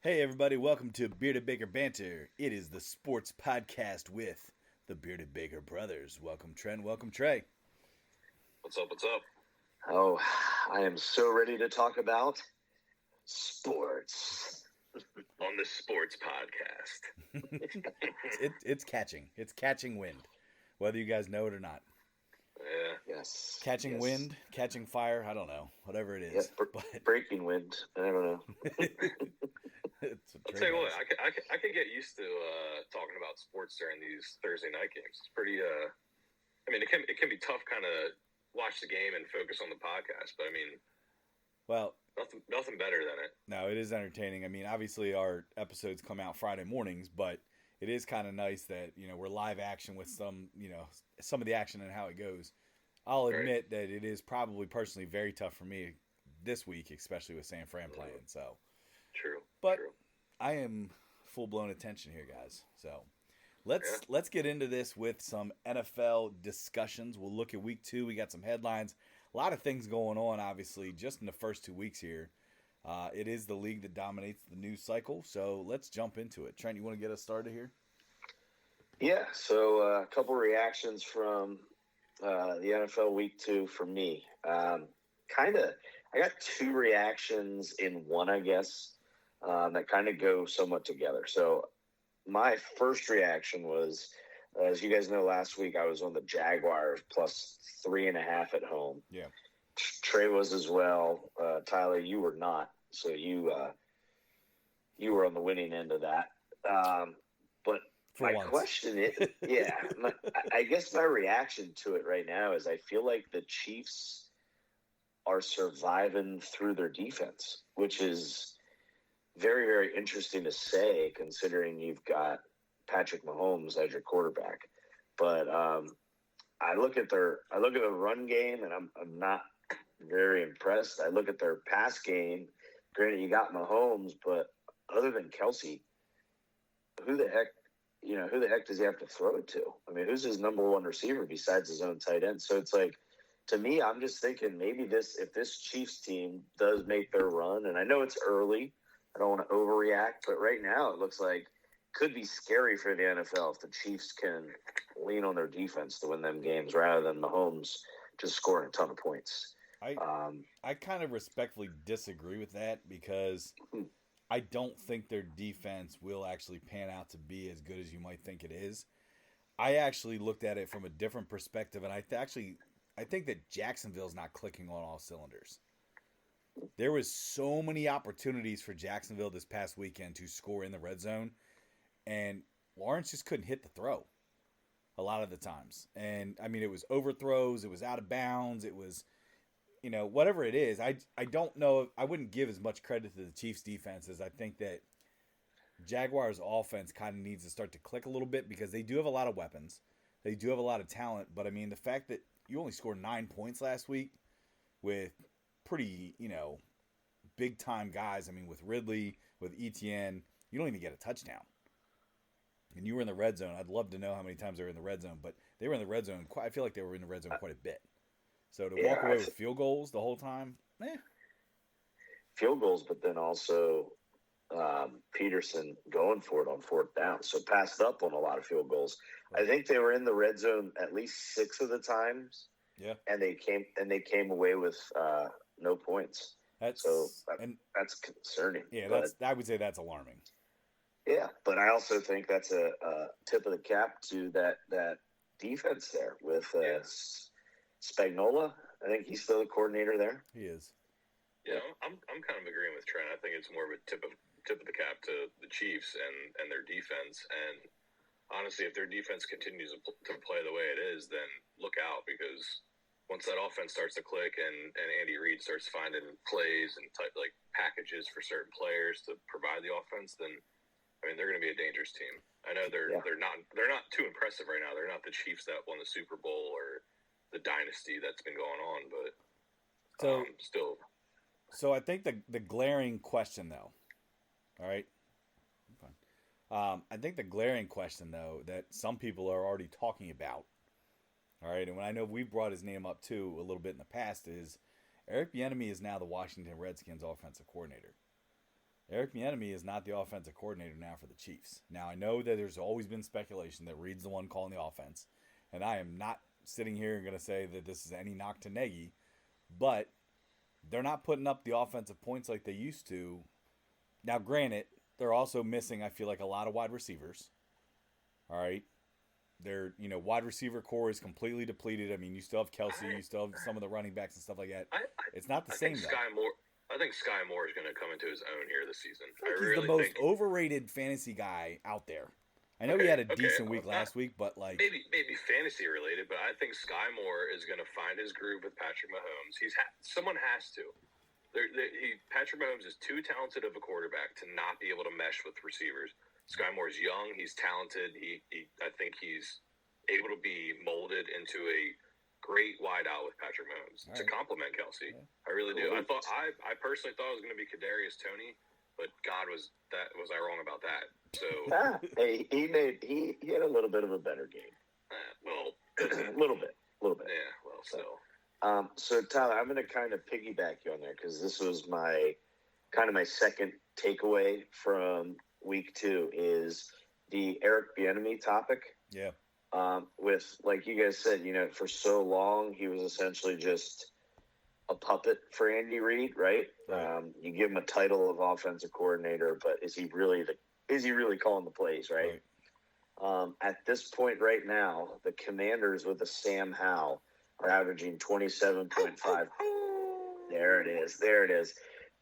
Hey everybody, welcome to Bearded Baker Banter. It is the sports podcast with the Bearded Baker brothers. Welcome Trent, welcome Trey. What's up? What's up? Oh, I am so ready to talk about sports. On the sports podcast. It's catching wind, whether you guys know it or not. Yeah. Yes. Catching wind, catching fire, I don't know, whatever it is. Yep, breaking wind. I don't know. I'll tell you what, I could get used to talking about sports during these Thursday night games. It's pretty. I mean, it can be tough, kind of watch the game and focus on the podcast, but I mean, well, nothing better than it. No, it is entertaining. I mean, obviously our episodes come out Friday mornings, but it is kind of nice that we're live action with some of the action and how it goes. I'll admit that it is probably personally very tough for me this week, especially with San Fran playing. So true, but I am full blown attention here, guys. So let's get into this with some NFL discussions. We'll look at week 2. We got some headlines, a lot of things going on. Obviously, just in the first 2 weeks here, it is the league that dominates the news cycle. So let's jump into it. Trent, you want to get us started here? Yeah. So a couple reactions from the NFL week 2 from me. I got 2 reactions in one, I guess, that kind of go somewhat together. So my first reaction was, as you guys know, last week I was on the Jaguars plus 3.5 at home. Yeah. Trey was as well. Tyler, you were not. So you were on the winning end of that. But my question is, I guess my reaction to it right now is I feel like the Chiefs are surviving through their defense, which is very, very interesting to say considering you've got Patrick Mahomes as your quarterback. But I look at the run game and I'm not very impressed. I look at their pass game. Granted, you got Mahomes, but other than Kelsey, who the heck does he have to throw it to? I mean, who's his number one receiver besides his own tight end? So it's like, to me, I'm just thinking maybe if this Chiefs team does make their run, and I know it's early, I don't want to overreact, but right now it looks like could be scary for the NFL if the Chiefs can lean on their defense to win them games rather than Mahomes just scoring a ton of points. I kind of respectfully disagree with that because I don't think their defense will actually pan out to be as good as you might think it is. I actually looked at it from a different perspective, and I think that Jacksonville's not clicking on all cylinders. There was so many opportunities for Jacksonville this past weekend to score in the red zone, and Lawrence just couldn't hit the throw a lot of the times. And, I mean, it was overthrows, it was out of bounds, it was, whatever it is. I don't know. I wouldn't give as much credit to the Chiefs' defense as I think that Jaguars' offense kind of needs to start to click a little bit because they do have a lot of weapons. They do have a lot of talent. But, I mean, the fact that you only scored 9 points last week with pretty, big-time guys. I mean, with Ridley, with Etienne, you don't even get a touchdown. And you were in the red zone. I'd love to know how many times they were in the red zone, but they were in the red zone. I feel like they were in the red zone quite a bit. So to walk away with field goals the whole time, field goals, but then also Peterson going for it on 4th down. So passed up on a lot of field goals. Right. I think they were in the red zone at least 6 of the times. Yeah. And they came away with no points. That's concerning. Yeah, I would say that's alarming. Yeah, but I also think that's a tip of the cap to that defense there with Spagnuolo. I think he's still the coordinator there. He is. Yeah, I'm kind of agreeing with Trent. I think it's more of a tip of the cap to the Chiefs and their defense. And honestly, if their defense continues to play the way it is, then look out because once that offense starts to click and Andy Reid starts finding plays and packages for certain players to provide the offense, then I mean they're going to be a dangerous team. I know they're not too impressive right now. They're not the Chiefs that won the Super Bowl or the dynasty that's been going on, but still. So I think the glaring question though, all right. I think the glaring question though that some people are already talking about. All right, and when I know we've brought his name up too a little bit in the past is Eric Bieniemy is now the Washington Redskins offensive coordinator. Eric Bieniemy is not the offensive coordinator now for the Chiefs. Now, I know that there's always been speculation that Reed's the one calling the offense, and I am not sitting here and going to say that this is any knock to Nagy, but they're not putting up the offensive points like they used to. Now, granted, they're also missing, I feel like, a lot of wide receivers. All right. Their wide receiver core is completely depleted. I mean, you still have Kelsey, you still have some of the running backs and stuff like that. It's not the same, though. I think Sky Moore is going to come into his own here this season. He's the most overrated fantasy guy out there. I know he had a decent week last week, but maybe fantasy related. But I think Sky Moore is going to find his groove with Patrick Mahomes. Someone has to. Patrick Mahomes is too talented of a quarterback to not be able to mesh with receivers. Sky Moore's young. He's talented. I think he's able to be molded into a great wideout with Patrick Mahomes to complement Kelsey. Yeah. I really do. I personally thought it was going to be Kadarius Toney, but God, was I wrong about that? So hey, he had a little bit of a better game. A little bit. Yeah. Well, still. So Tyler, I'm going to kind of piggyback you on there because this was my second takeaway from week 2 is the Eric Bieniemy topic. Yeah. With, like you guys said, for so long he was essentially just a puppet for Andy Reid, right? You give him a title of offensive coordinator, but is he really calling the plays, right? At this point right now, the Commanders with the Sam Howell are averaging 27.5. There it is.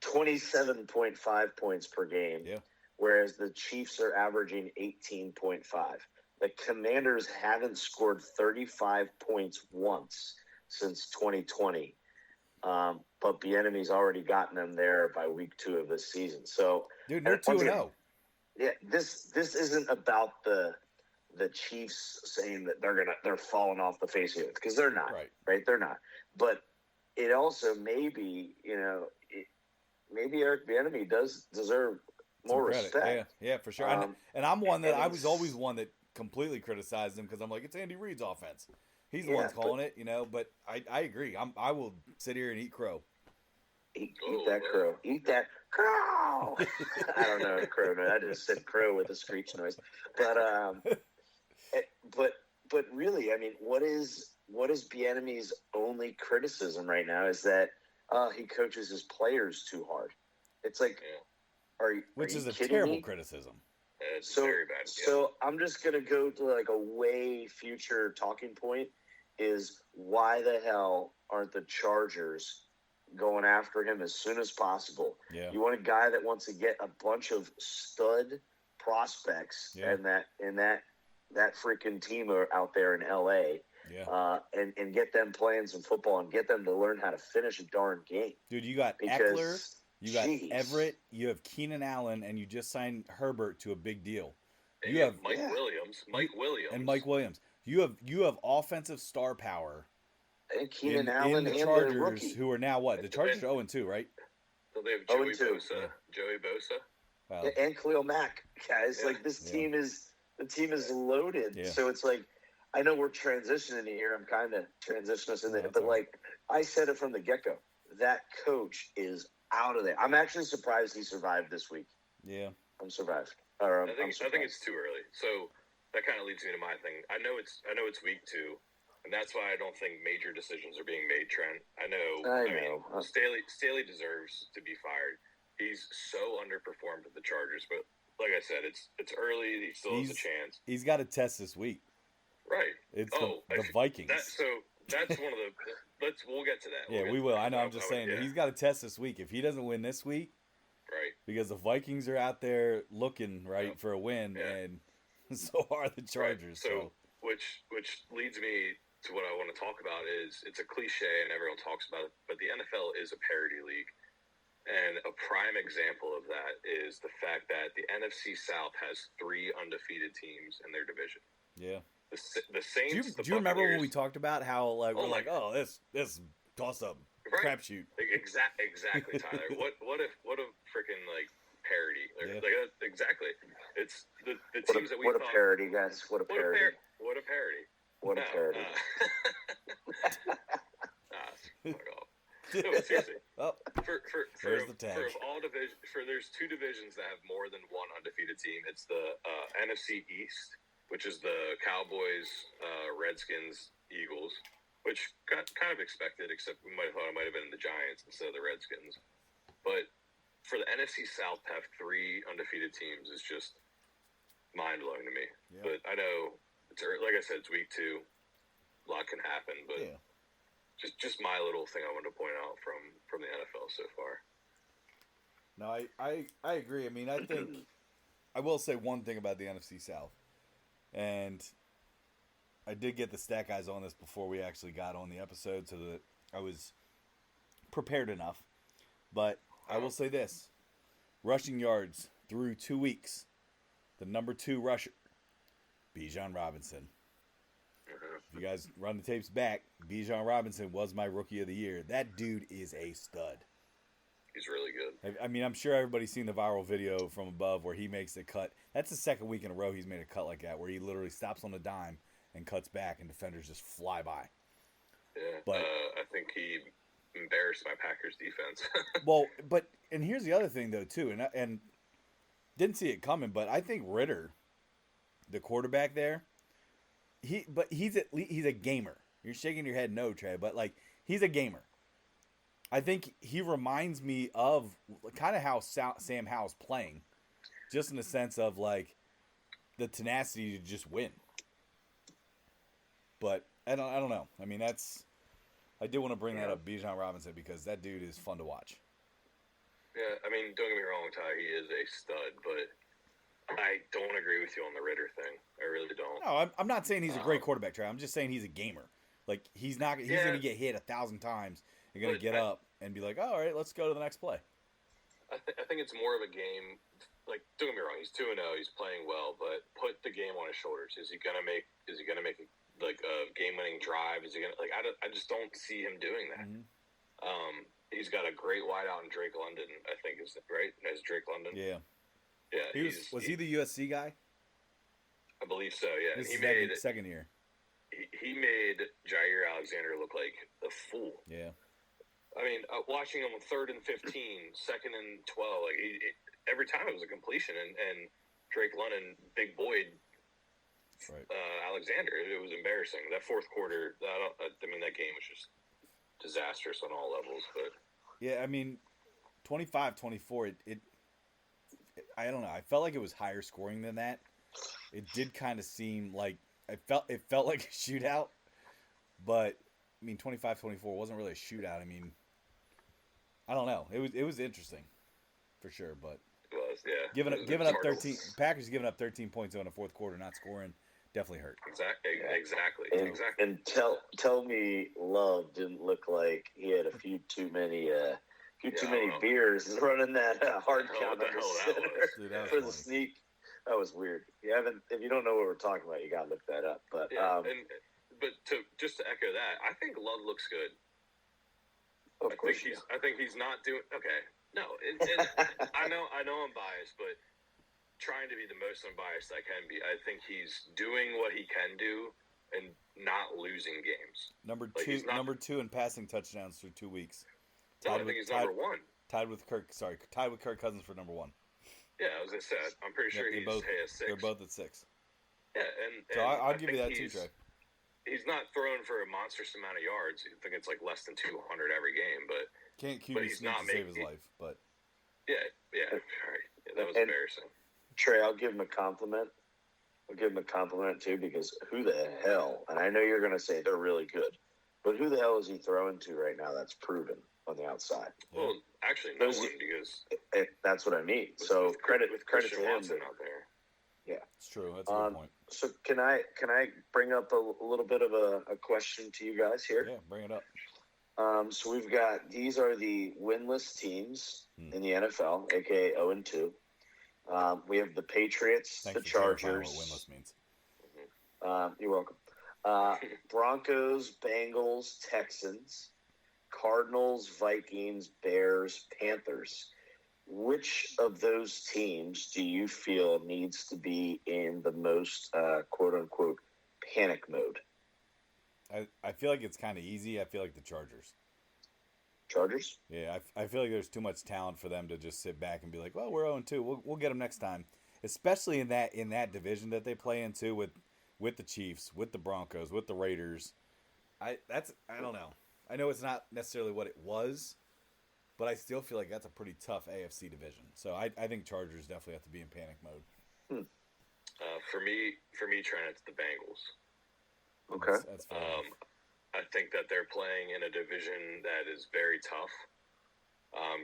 27.5 points per game. Yeah. Whereas the Chiefs are averaging 18.5. The Commanders haven't scored 35 points once since 2020. But Bieniemy's already gotten them there by week 2 of this season. So, dude, they're 2-0. Yeah, this isn't about the Chiefs saying that they're falling off the face of it because they're not. Right? They're not. But it also maybe Eric Bieniemy does deserve more respect. Yeah, for sure. And I'm one that I was always one that completely criticized him because I'm like, it's Andy Reid's offense. He's the one calling it, But I agree. I will sit here and eat crow. Eat that crow. Eat that crow. I don't know crow. No, I just said crow with a screech noise. But really, I mean, what is Bieniemy's only criticism right now is that he coaches his players too hard. It's like, which is a terrible criticism. It's very bad. Yeah. So I'm just gonna go to like a way future talking point is why the hell aren't the Chargers going after him as soon as possible? Yeah. You want a guy that wants to get a bunch of stud prospects and that freaking team are out there in LA. Yeah. And get them playing some football and get them to learn how to finish a darn game. Dude, you got Eckler, you got Everett, you have Keenan Allen, and you just signed Herbert to a big deal. You have Mike Williams. You have offensive star power. And Keenan Allen and the Chargers, who are now what? The Chargers are 0-2, right? So they have Joey Bosa. Wow. And Khalil Mack, guys. Like the team is loaded. Yeah. So it's like, I know we're transitioning here. I'm kind of transitioning us in there, but like I said it from the get-go, that coach is out of there. I'm actually surprised he survived this week. Yeah, I'm surprised. I think it's too early. So that kind of leads me to my thing. I know it's week 2, and that's why I don't think major decisions are being made. Trent, I know. Staley deserves to be fired. He's so underperformed with the Chargers, but like I said, it's early. He still has a chance. He's got a test this week. Right. It's the Vikings. That's one of the. We'll get to that. We will. I know. I'm just saying he's got a test this week. If he doesn't win this week, right? Because the Vikings are out there looking for a win, and so are the Chargers. Right. So which leads me to what I want to talk about is it's a cliche and everyone talks about it, but the NFL is a parity league, and a prime example of that is the fact that the NFC South has 3 undefeated teams in their division. Yeah. The Saints. Do you remember when we talked about how this toss up crapshoot? Exactly, Tyler. what a freaking parody. Exactly. It's the teams that we. What a parody, guys! What a parody! What a parody! What a parody! Fuck off. No, seriously. Oh, there's the tag. There's two divisions that have more than one undefeated team. It's the NFC East, which is the Cowboys, Redskins, Eagles, which got kind of expected, except we might have thought it might have been the Giants instead of the Redskins. But for the NFC South to have three undefeated teams is just mind-blowing to me. Yep. But I know, like I said, it's week 2. A lot can happen, but just my little thing I wanted to point out from the NFL so far. No, I agree. I mean, I think I will say one thing about the NFC South, and I did get the stat guys on this before we actually got on the episode, so that I was prepared enough. But I will say this: rushing yards through 2 weeks, the number 2 rusher, Bijan Robinson. If you guys run the tapes back, Bijan Robinson was my rookie of the year. That dude is a stud. He's really good. I mean, I'm sure everybody's seen the viral video from above where he makes a cut. That's the second week in a row he's made a cut like that, where he literally stops on a dime and cuts back, and defenders just fly by. Yeah, but I think he embarrassed my Packers defense. Well, and here's the other thing though too, and didn't see it coming, but I think Ritter, the quarterback there, he's a gamer. You're shaking your head no, Trey, but like he's a gamer. I think he reminds me of kind of how Sam Howell's playing, just in the sense of like the tenacity to just win. But I don't know. I mean, I did want to bring that up, Bijan Robinson, because that dude is fun to watch. Yeah, I mean, don't get me wrong, Ty, he is a stud, but I don't agree with you on the Ritter thing. I really don't. No, I'm not saying he's a great quarterback, Trey. I'm just saying he's a gamer. Like, he's going to get hit 1,000 times. You're going to get up and be like, oh, all right, let's go to the next play. I think it's more of a game. Like, don't get me wrong, he's 2-0, he's playing well, but put the game on his shoulders. Is he gonna make a game-winning drive? Is he gonna I just don't see him doing that. Mm-hmm. He's got a great wideout in Drake London, I think, is right? As Drake London. Yeah. Yeah. Was he the USC guy? I believe so. Yeah. This is second year. He made Jair Alexander look like a fool. Yeah. I mean, watching him on 3rd and 15, 2nd and 12, like every time it was a completion, and Drake London, big Boyd, right. Alexander, it was embarrassing. That fourth quarter, that game was just disastrous on all levels. But yeah, I mean, 25-24. I don't know. I felt like it was higher scoring than that. It did kind of seem like it felt like a shootout, but I mean, 25-24 wasn't really a shootout. I mean, I don't know. It was interesting, for sure. But it was, yeah. Giving up 13, Packers giving up 13 points in the fourth quarter, not scoring, definitely hurt. Exactly. And tell me, Love didn't look like he had a few too many beers running that hard count under center for the sneak. That was weird. If you don't know what we're talking about, you gotta look that up. But but to echo that, I think Love looks good. Of course, I think he's not doing okay. No, I know I'm biased, but trying to be the most unbiased I can be. I think he's doing what he can do and not losing games. Number 2 in passing touchdowns through 2 weeks. I think he's number 1. Tied with Kirk Cousins for number 1. Yeah, I was gonna say. I'm pretty sure he has 6. They're both at 6. Yeah, and so I'll give you that too, Trey. He's not throwing for a monstrous amount of yards. I think it's like less than 200 every game, but can't QB sneak to save his life. But yeah, right. Yeah, that was embarrassing. Trey, I'll give him a compliment. I'll give him a compliment too, because who the hell? And I know you're going to say they're really good, but who the hell is he throwing to right now? That's proven on the outside. Well, actually, no one, because that's what I mean. So credit to him out there. Yeah, it's true. That's a good point. So can I bring up a little bit of a question to you guys here? Yeah, bring it up. So we've got, these are the winless teams in the NFL, aka 0-2. We have the Patriots, the Chargers. What winless means. You're welcome. Broncos, Bengals, Texans, Cardinals, Vikings, Bears, Panthers. Which of those teams do you feel needs to be in the most quote-unquote panic mode? I feel like it's kind of easy. I feel like the Chargers. Chargers? Yeah, I feel like there's too much talent for them to just sit back and be like, well, we're 0-2. We'll get them next time. Especially in that division that they play into with the Chiefs, with the Broncos, with the Raiders. I don't know. I know it's not necessarily what it was, but I still feel like that's a pretty tough AFC division. So I think Chargers definitely have to be in panic mode. For me, Trent, it's the Bengals. Okay. That's fair. I think that they're playing in a division that is very tough.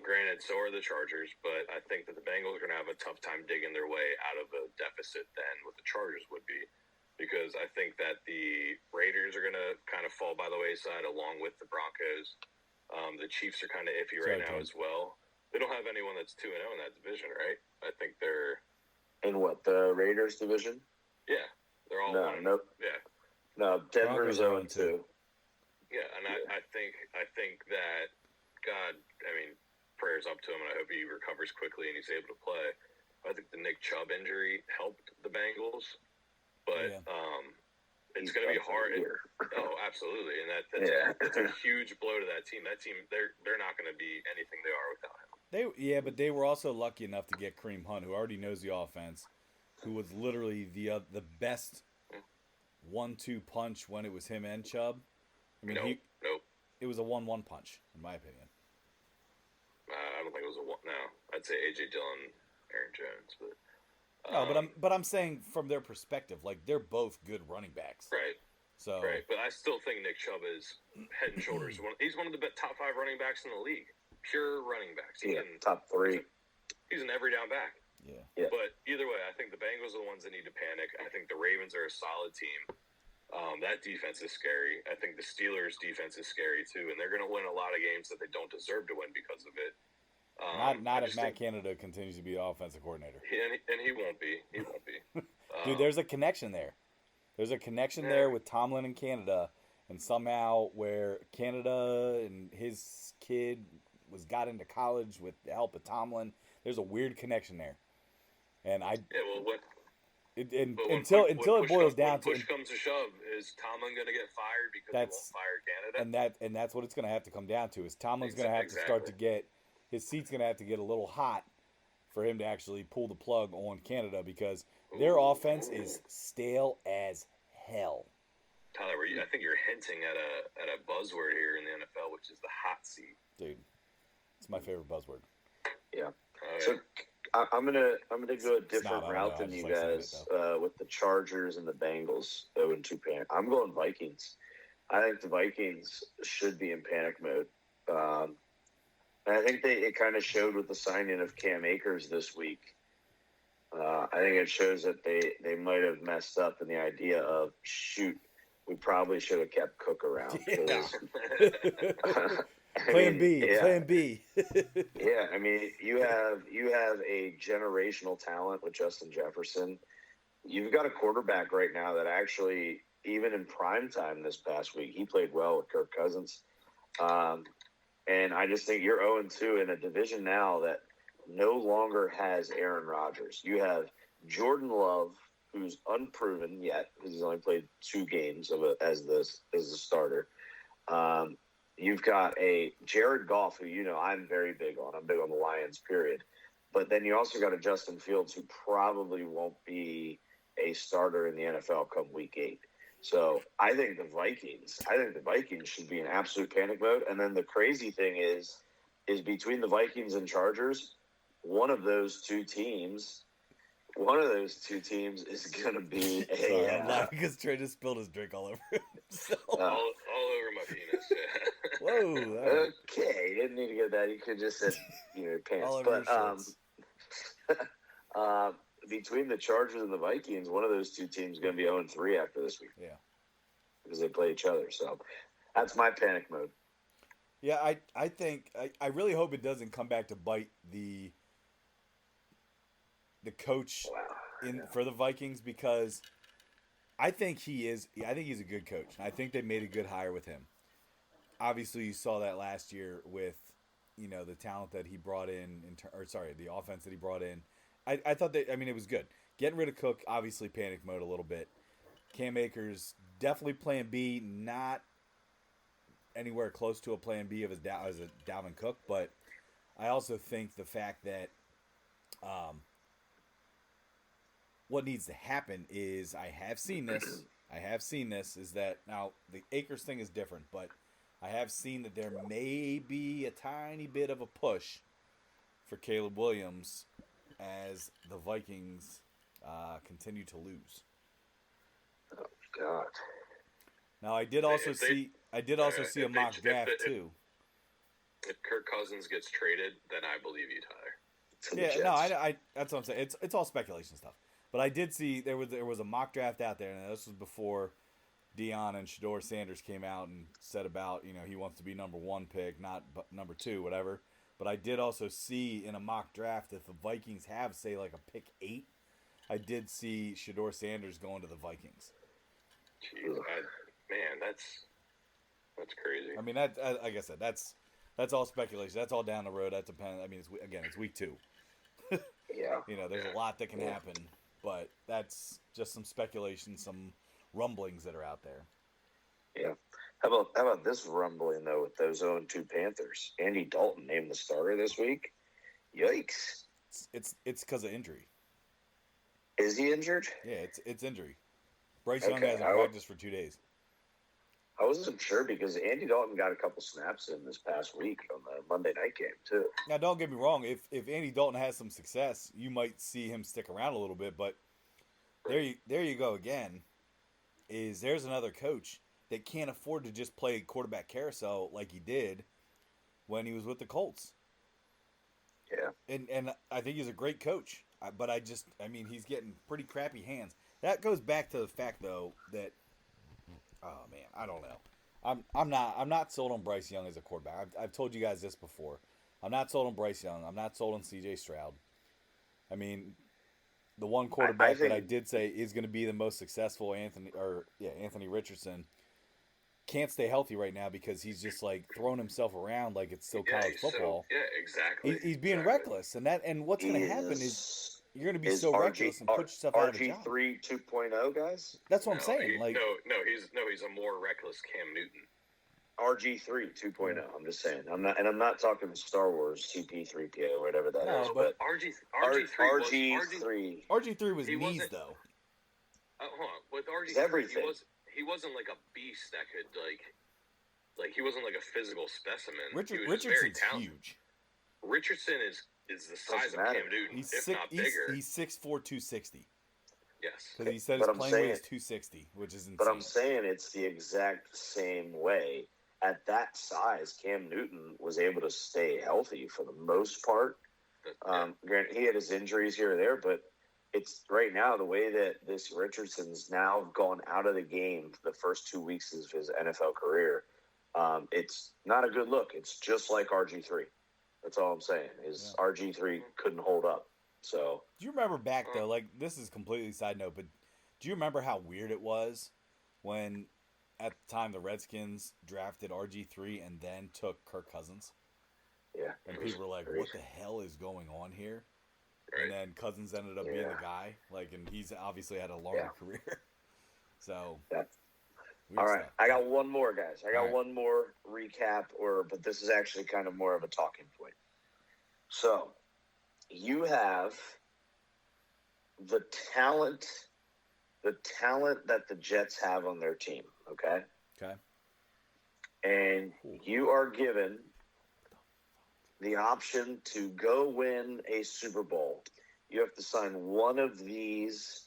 Granted, so are the Chargers, but I think that the Bengals are going to have a tough time digging their way out of a deficit than what the Chargers would be, because I think that the Raiders are going to kind of fall by the wayside along with the Broncos. The Chiefs are kind of iffy right now as well. They don't have anyone that's 2-0 in that division, right? I think they're in what, the Raiders division? Yeah, they're all Nope. Yeah, no. Denver's 0-2. Yeah, and I think that God, I mean, prayers up to him, and I hope he recovers quickly and he's able to play. I think the Nick Chubb injury helped the Bengals, but it's going to be hard. Absolutely, and that's a huge blow to that team. That team, they're not going to be anything they are without him. But they were also lucky enough to get Kareem Hunt, who already knows the offense, who was literally the best 1-2 punch when it was him and Chubb. I mean, nope. It was a 1-1 punch, in my opinion. I don't think it was a one. No, I'd say AJ Dillon, Aaron Jones, but no, but I'm saying from their perspective, like they're both good running backs, right? So right, but I still think Nick Chubb is head and shoulders. He's one of the top 5 running backs in the league, pure running backs. Top 3. He's an every down back. Yeah. But either way, I think the Bengals are the ones that need to panic. I think the Ravens are a solid team. That defense is scary. I think the Steelers' defense is scary too, and they're going to win a lot of games that they don't deserve to win because of it. Not if Matt Canada continues to be the offensive coordinator. And he won't be. He won't be. Dude, there's a connection there. There's a connection there with Tomlin and Canada, and somehow where Canada and his kid got into college with the help of Tomlin. There's a weird connection there, and until it boils down to push comes to shove, is Tomlin going to get fired because he won't fire Canada? And that's what it's going to have to come down to. Is Tomlin's going to have to start to get his seat's going to have to get a little hot for him to actually pull the plug on Canada, because their offense is stale as hell. Tyler, I think you're hinting at a buzzword here in the NFL, which is the hot seat. Dude, it's my favorite buzzword. Yeah. So I'm gonna go a different route than you guys with the Chargers and the Bengals. 0-2 panic. I'm going Vikings. I think the Vikings should be in panic mode. And I think it kind of showed with the signing of Cam Akers this week. I think it shows that they might have messed up in the idea of, shoot, we probably should have kept Cook around. Yeah. Plan B. Yeah, I mean, you have a generational talent with Justin Jefferson. You've got a quarterback right now that actually, even in prime time this past week, he played well with Kirk Cousins. And I just think you're 0-2 in a division now that no longer has Aaron Rodgers. You have Jordan Love, who's unproven yet because he's only played 2 games as the starter. You've got a Jared Goff, who I'm very big on. I'm big on the Lions, period. But then you also got a Justin Fields who probably won't be a starter in the NFL come week 8. So I think the Vikings should be in absolute panic mode. And then the crazy thing is between the Vikings and Chargers, one of those two teams is going to be I'm laughing because Trey just spilled his drink all over himself. All over my penis. Yeah. Whoa. Okay, you didn't need to get that. You could just said pants. All over but between the Chargers and the Vikings, one of those two teams is going to be 0-3 after this week. Yeah, because they play each other. So that's my panic mode. Yeah, I think I really hope it doesn't come back to bite the coach for the Vikings, because I think he's a good coach. I think they made a good hire with him. Obviously, you saw that last year with the talent that he brought in the offense that he brought in. I thought it was good. Getting rid of Cook, obviously panic mode a little bit. Cam Akers definitely plan B, not anywhere close to a plan B as a Dalvin Cook, but I also think the fact that what needs to happen is I have seen this is that now the Akers thing is different, but I have seen that there may be a tiny bit of a push for Caleb Williams as the Vikings continue to lose. Oh God! Now I did also see a mock draft too. If Kirk Cousins gets traded, then I believe you, Tyler. Yeah, no, I that's what I'm saying. It's all speculation stuff. But I did see there was a mock draft out there, and this was before Deion and Shedeur Sanders came out and said about he wants to be number 1 pick, not number 2, whatever. But I did also see in a mock draft that the Vikings have, say, like a pick 8. I did see Shedeur Sanders going to the Vikings. Jeez, man, that's crazy. I mean, that like I said, that's all speculation. That's all down the road. That depends. I mean, it's week 2. Yeah. There's a lot that can happen, but that's just some speculation, some rumblings that are out there. Yeah. How about this rumbling though with those 0-2 Panthers? Andy Dalton named the starter this week. Yikes! It's because of injury. Is he injured? Yeah, it's injury. Bryce Young hasn't practiced for 2 days. I wasn't sure because Andy Dalton got a couple snaps in this past week on the Monday night game too. Now, don't get me wrong. If Andy Dalton has some success, you might see him stick around a little bit. But there you go again. There's another coach that can't afford to just play quarterback carousel like he did when he was with the Colts. Yeah. And I think he's a great coach. But he's getting pretty crappy hands. That goes back to the fact though that, oh man, I don't know. I'm not sold on Bryce Young as a quarterback. I've told you guys this before. I'm not sold on Bryce Young. I'm not sold on C.J. Stroud. I mean, the one quarterback that I did say is going to be the most successful, Anthony Richardson, can't stay healthy right now because he's just like throwing himself around like it's still college football. Exactly. He's being reckless, and what's going to happen is you're going to be so reckless and put yourself out of a job. RG3 2.0, guys. That's what I'm saying. He's a more reckless Cam Newton. RG3 2.0. I'm just saying. I'm not talking Star Wars CP3PO or whatever that is. But RG3 was knees though. Hold on. With RG3, everything. He wasn't like a beast that could like he wasn't like a physical specimen. Richardson's huge. Richardson is the size of Cam Newton, not bigger. He's 6'4", 260. Yes. Because he said his playing weight is 260, which is insane. But I'm saying it's the exact same way. At that size, Cam Newton was able to stay healthy for the most part. Granted, he had his injuries here or there, but it's right now the way that this Richardson's now gone out of the game for the first 2 weeks of his NFL career. It's not a good look. It's just like RG3. That's all I'm saying is RG3 couldn't hold up. So do you remember back though? Like this is completely side note, but do you remember how weird it was when at the time the Redskins drafted RG3 and then took Kirk Cousins? Yeah, and people were like, "What the hell is going on here?" Right. And then Cousins ended up being the guy. And he's obviously had a longer career. So. All right, I got one more, guys. I got one more recap, but this is actually kind of more of a talking point. So, you have the talent that the Jets have on their team, okay? Okay. And you are given the option to go win a Super Bowl. You have to sign one of these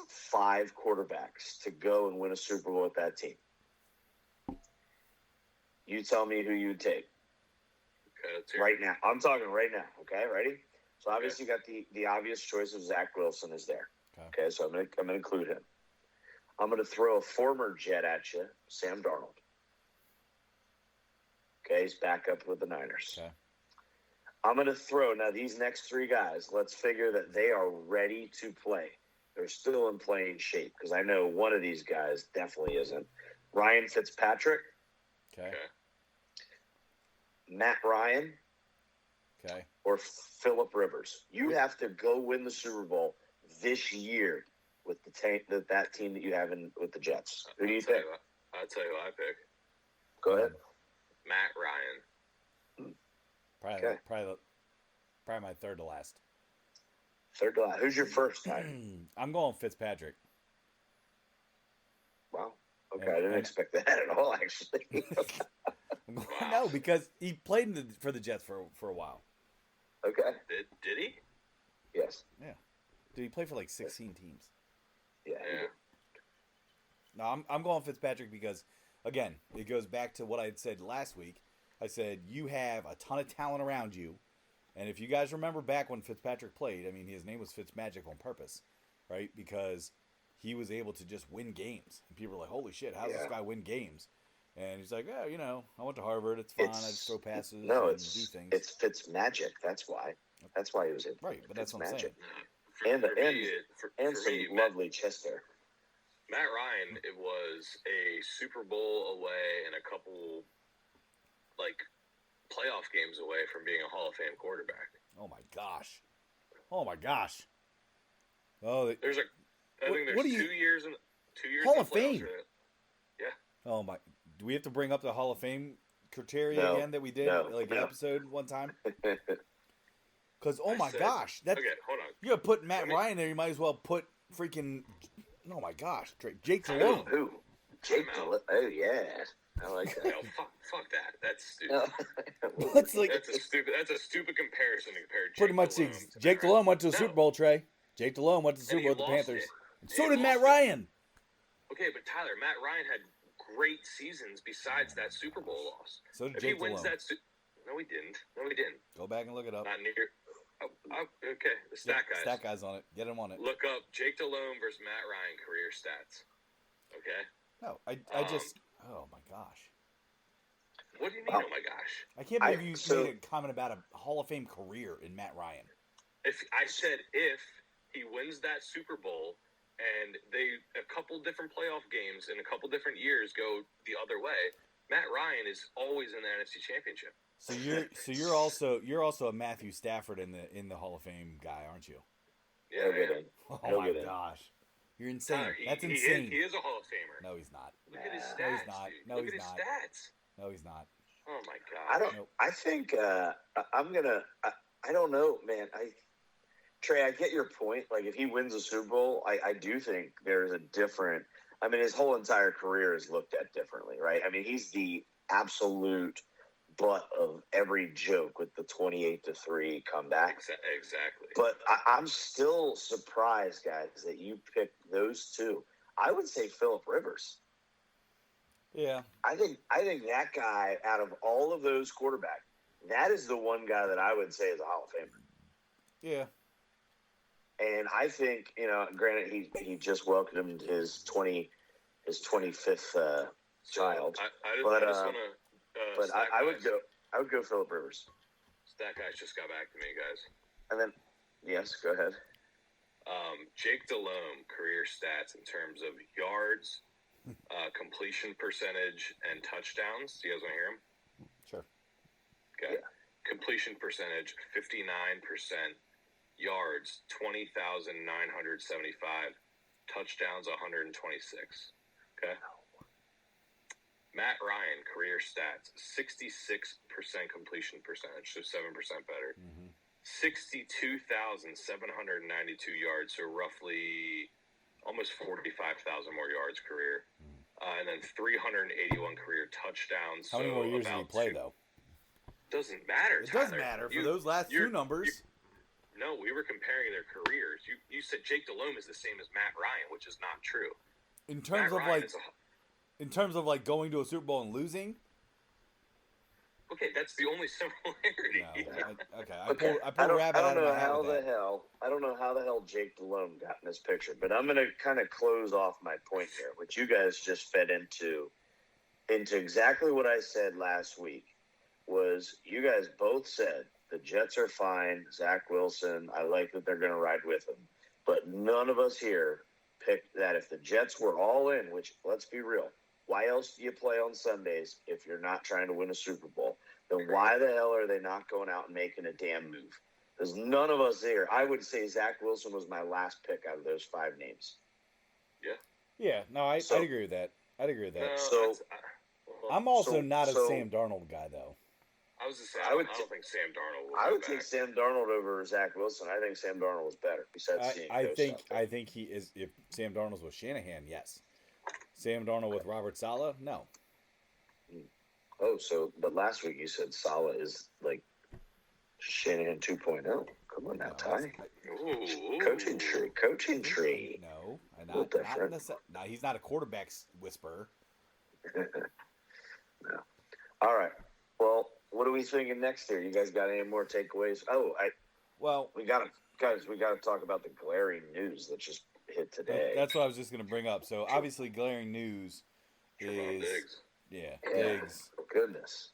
5 quarterbacks to go and win a Super Bowl with that team. You tell me who you'd take. Okay, right now. I'm talking right now. Okay, ready? So obviously you got the obvious choice of Zach Wilson is there. Okay, so I'm gonna include him. I'm gonna throw a former Jet at you, Sam Darnold. Okay, he's back up with the Niners. Okay. I'm going to throw, now these next 3 guys, let's figure that they are ready to play. They're still in playing shape because I know one of these guys definitely isn't. Ryan Fitzpatrick. Okay. Matt Ryan. Okay. Or Phillip Rivers. You have to go win the Super Bowl this year with that team that you have with the Jets. Who do you think? I'll tell you who I pick. Go ahead. Matt Ryan. Probably my third to last. Third to last. Who's your first guy? I'm going Fitzpatrick. Wow. Okay, I didn't expect that at all, actually. Wow. No, because he played for the Jets for a while. Okay. Did he? Yes. Yeah. Did he play for like 16 teams? Yeah. No, I'm going Fitzpatrick because, again, it goes back to what I had said last week. I said you have a ton of talent around you, and if you guys remember back when Fitzpatrick played, I mean, his name was Fitzmagic on purpose, right? Because he was able to just win games, and people were like, "Holy shit, how does this guy win games?" And he's like, "Yeah, I went to Harvard. It's fine. I just throw passes and do things." It's Fitzmagic. That's why. That's why he was in. Right, but that's what I'm saying. And some lovely chest hair. Matt Ryan, it was a Super Bowl away and a couple playoff games away from being a Hall of Fame quarterback. Oh my gosh. Oh, I think there's 2 years in Hall of Fame. Yeah. Oh my! Do we have to bring up the Hall of Fame criteria again that we did an episode one time? Because gosh, that's okay. Hold on. You gotta put Matt Ryan there. You might as well put freaking. Oh my gosh, Jake Delhomme. Who? Jake Delhomme. Oh yeah, I like that. No, fuck that. That's stupid. That's a stupid comparison to compare. Pretty much, Jake Delhomme went to the Super Bowl. Trey. Jake Delhomme went to the Super Bowl with the Panthers. And so did Matt Ryan. Okay, but Tyler, Matt Ryan had great seasons besides that Super Bowl loss. So did Jake Delhomme. No, he didn't. Go back and look it up. Not near. Okay, the stat guys. Stat guys on it. Get him on it. Look up Jake Delhomme versus Matt Ryan career stats. Okay. No, I just. Oh my gosh. What do you mean? Oh my gosh. I can't believe you made a comment about a Hall of Fame career in Matt Ryan. If I said if he wins that Super Bowl and a couple different playoff games in a couple different years go the other way, Matt Ryan is always in the NFC Championship. So you're also a Matthew Stafford in the Hall of Fame guy, aren't you? Yeah. Oh my gosh. You're insane. Tyler, that's insane. He is a Hall of Famer. No, he's not. Look at his stats. No, he's not. Look at his stats. No, he's not. Oh my god. I think I'm gonna. I don't know, man. Trey, I get your point. Like, if he wins a Super Bowl, I do think there's a different. I mean, his whole entire career is looked at differently, right? I mean, he's the absolute butt of every joke with the 28-3 comeback. Exactly. But I'm still surprised, guys, that you picked those two. I would say Phillip Rivers. Yeah. I think that guy, out of all of those quarterbacks, that is the one guy that I would say is a Hall of Famer. Yeah. And I think, granted, he just welcomed his 25th child. I would go Phillip Rivers. Stat guys just got back to me, guys. And then, yes, go ahead. Jake Delhomme career stats in terms of yards, completion percentage, and touchdowns. Do you guys want to hear them? Sure. Okay. Yeah. Completion percentage 59%. Yards 20,975, touchdowns 126. Okay. Matt Ryan career stats 66% completion percentage, so 7% better. 62,792 yards, so roughly almost 45,000 more yards career, and then 381 career touchdowns. How many more years did he play though? Doesn't matter. It does matter for those last two numbers. No, we were comparing their careers. You said Jake Delhomme is the same as Matt Ryan, which is not true. In terms of going to a Super Bowl and losing. Okay, that's the only similarity. I pulled a rabbit out of my hat with that. I don't know how the hell Jake Delhomme got in this picture, but I'm going to kind of close off my point here, which you guys just fed into exactly what I said last week. Was you guys both said the Jets are fine. Zach Wilson, I like that they're going to ride with him. But none of us here picked that if the Jets were all in, which, let's be real, why else do you play on Sundays if you're not trying to win a Super Bowl? Then why the hell are they not going out and making a damn move? There's none of us here. I would say Zach Wilson was my last pick out of those five names. Yeah. Yeah, no, I'd agree with that. I'd agree with that. No, So I'm also so not a so Sam Darnold guy, though. I was just saying, I I would don't think Sam Darnold will I go would back. take Sam Darnold over Zach Wilson. I think Sam Darnold was better. Besides seeing Ghost out there. I think he is. If Sam Darnold's with Shanahan, yes. Sam Darnold with Robert Saleh, no. Oh, but last week you said Saleh is like Shanahan 2.0. Come on now, No, Ty. Ooh. Coaching tree. No, Little different. no, he's not a quarterback's whisperer. No. All right. Well, what are we thinking next year? You guys got any more takeaways? We gotta talk about the glaring news that just hit today. That's what I was just going to bring up. So obviously, glaring news is Diggs. Diggs. Goodness.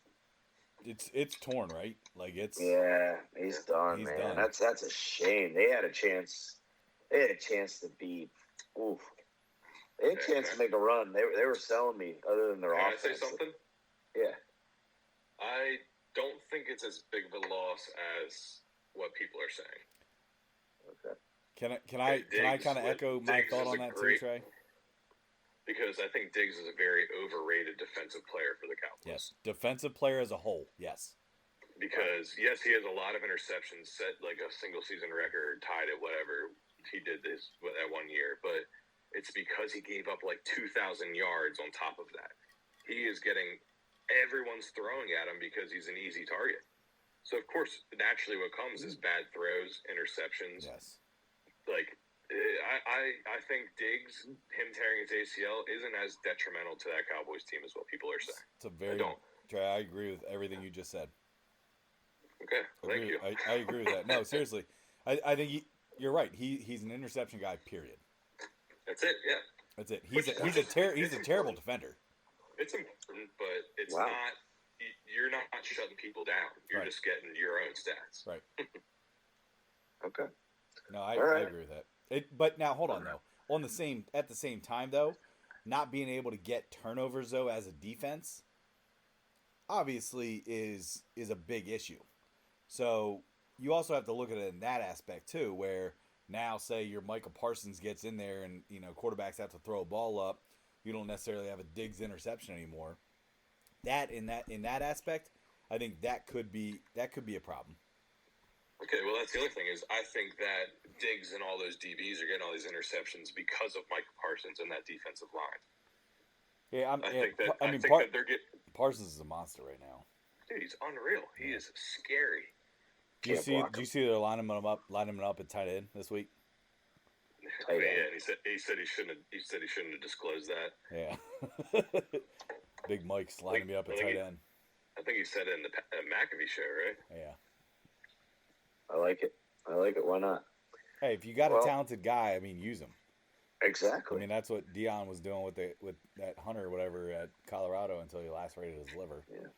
It's torn, right? Like it's he's done, he's man. done. That's a shame. They had a chance. They had a chance to beat. Oof. They had a chance to make a run. They were selling me other than their offense. Can I say something? Yeah. I don't think it's as big of a loss as what people are saying. Okay. Can I kind of echo my thought on that too, Trey? Because I think Diggs is a very overrated defensive player for the Cowboys. Yes, defensive player as a whole. Yes. Because yes, he has a lot of interceptions, set like a single season record, tied at whatever he did this that 1 year. But it's because he gave up like 2,000 yards on top of that. He is getting everyone's throwing at him because he's an easy target. So of course, naturally, what comes is bad throws, interceptions. Yes. Like I think Diggs, him tearing his ACL, isn't as detrimental to that Cowboys team as what people are saying. It's a very. Trey, I agree with everything you just said. Okay, thank you. I agree with that. No, seriously, I think you're right. He's an interception guy. Period. That's it. Yeah. That's it. He's a terrible defender. It's important, but it's not. You're not shutting people down. You're just getting your own stats. Right. Okay. No, I agree with that. But now hold on though. At the same time though, not being able to get turnovers though as a defense, obviously is a big issue. So you also have to look at it in that aspect too, where now say your Michael Parsons gets in there and quarterbacks have to throw a ball up, you don't necessarily have a Diggs interception anymore. In that aspect, I think that could be a problem. Okay, well, that's the other thing is I think that Diggs and all those DBs are getting all these interceptions because of Michael Parsons and that defensive line. Yeah, I think they're getting Parsons is a monster right now. Dude, he's unreal. He is scary. Do you see they're lining him up at tight end this week? Yeah, and he said he shouldn't have disclosed that. Yeah. Big Mike's lining me up at tight end. I think he said it in the McAfee show, right? Yeah. I like it. Why not? Hey, if you got a talented guy, I mean, use him. Exactly. I mean, that's what Dion was doing with that Hunter or whatever at Colorado until he lacerated his liver. Yeah.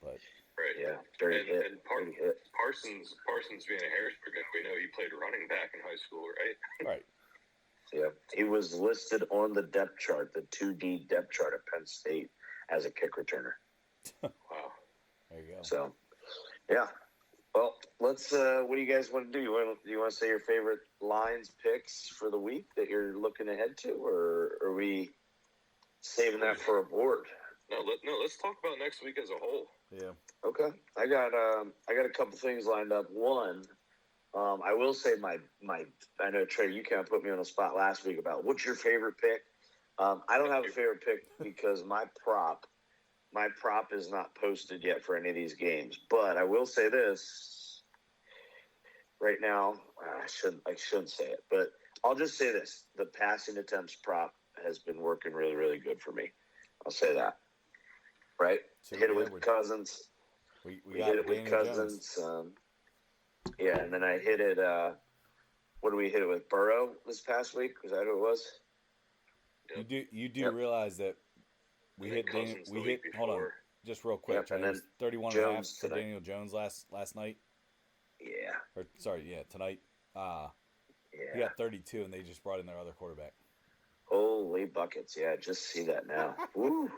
But right. Yeah. And Parsons being a Harrisburg guy, we know he played running back in high school, right? Right. Yeah. He was listed on the depth chart, the 2D depth chart at Penn State, as a kick returner. Wow. There you go. So, yeah. Well, let's. What do you guys want to do? Do you want to say your favorite lines picks for the week that you're looking ahead to, or are we saving that for a board? No. Let's talk about next week as a whole. Yeah. Okay. I got a couple things lined up. One, I will say my. I know Trey, you kind of put me on the spot last week about what's your favorite pick. I don't have a favorite pick because my prop is not posted yet for any of these games. But I will say this right now. I shouldn't say it, but I'll just say this: the passing attempts prop has been working really, really good for me. I'll say that. Right? So hit it with Cousins. We hit it with Cousins. Yeah, and then I hit it. What did we hit it with? Burrow this past week? Was that who it was? You do realize that we hit hold on, just real quick. Yep, and then 31.5 for Daniel Jones last night. Yeah. Or sorry, tonight. Yeah. He got 32, and they just brought in their other quarterback. Holy buckets! Yeah, just see that now. Woo!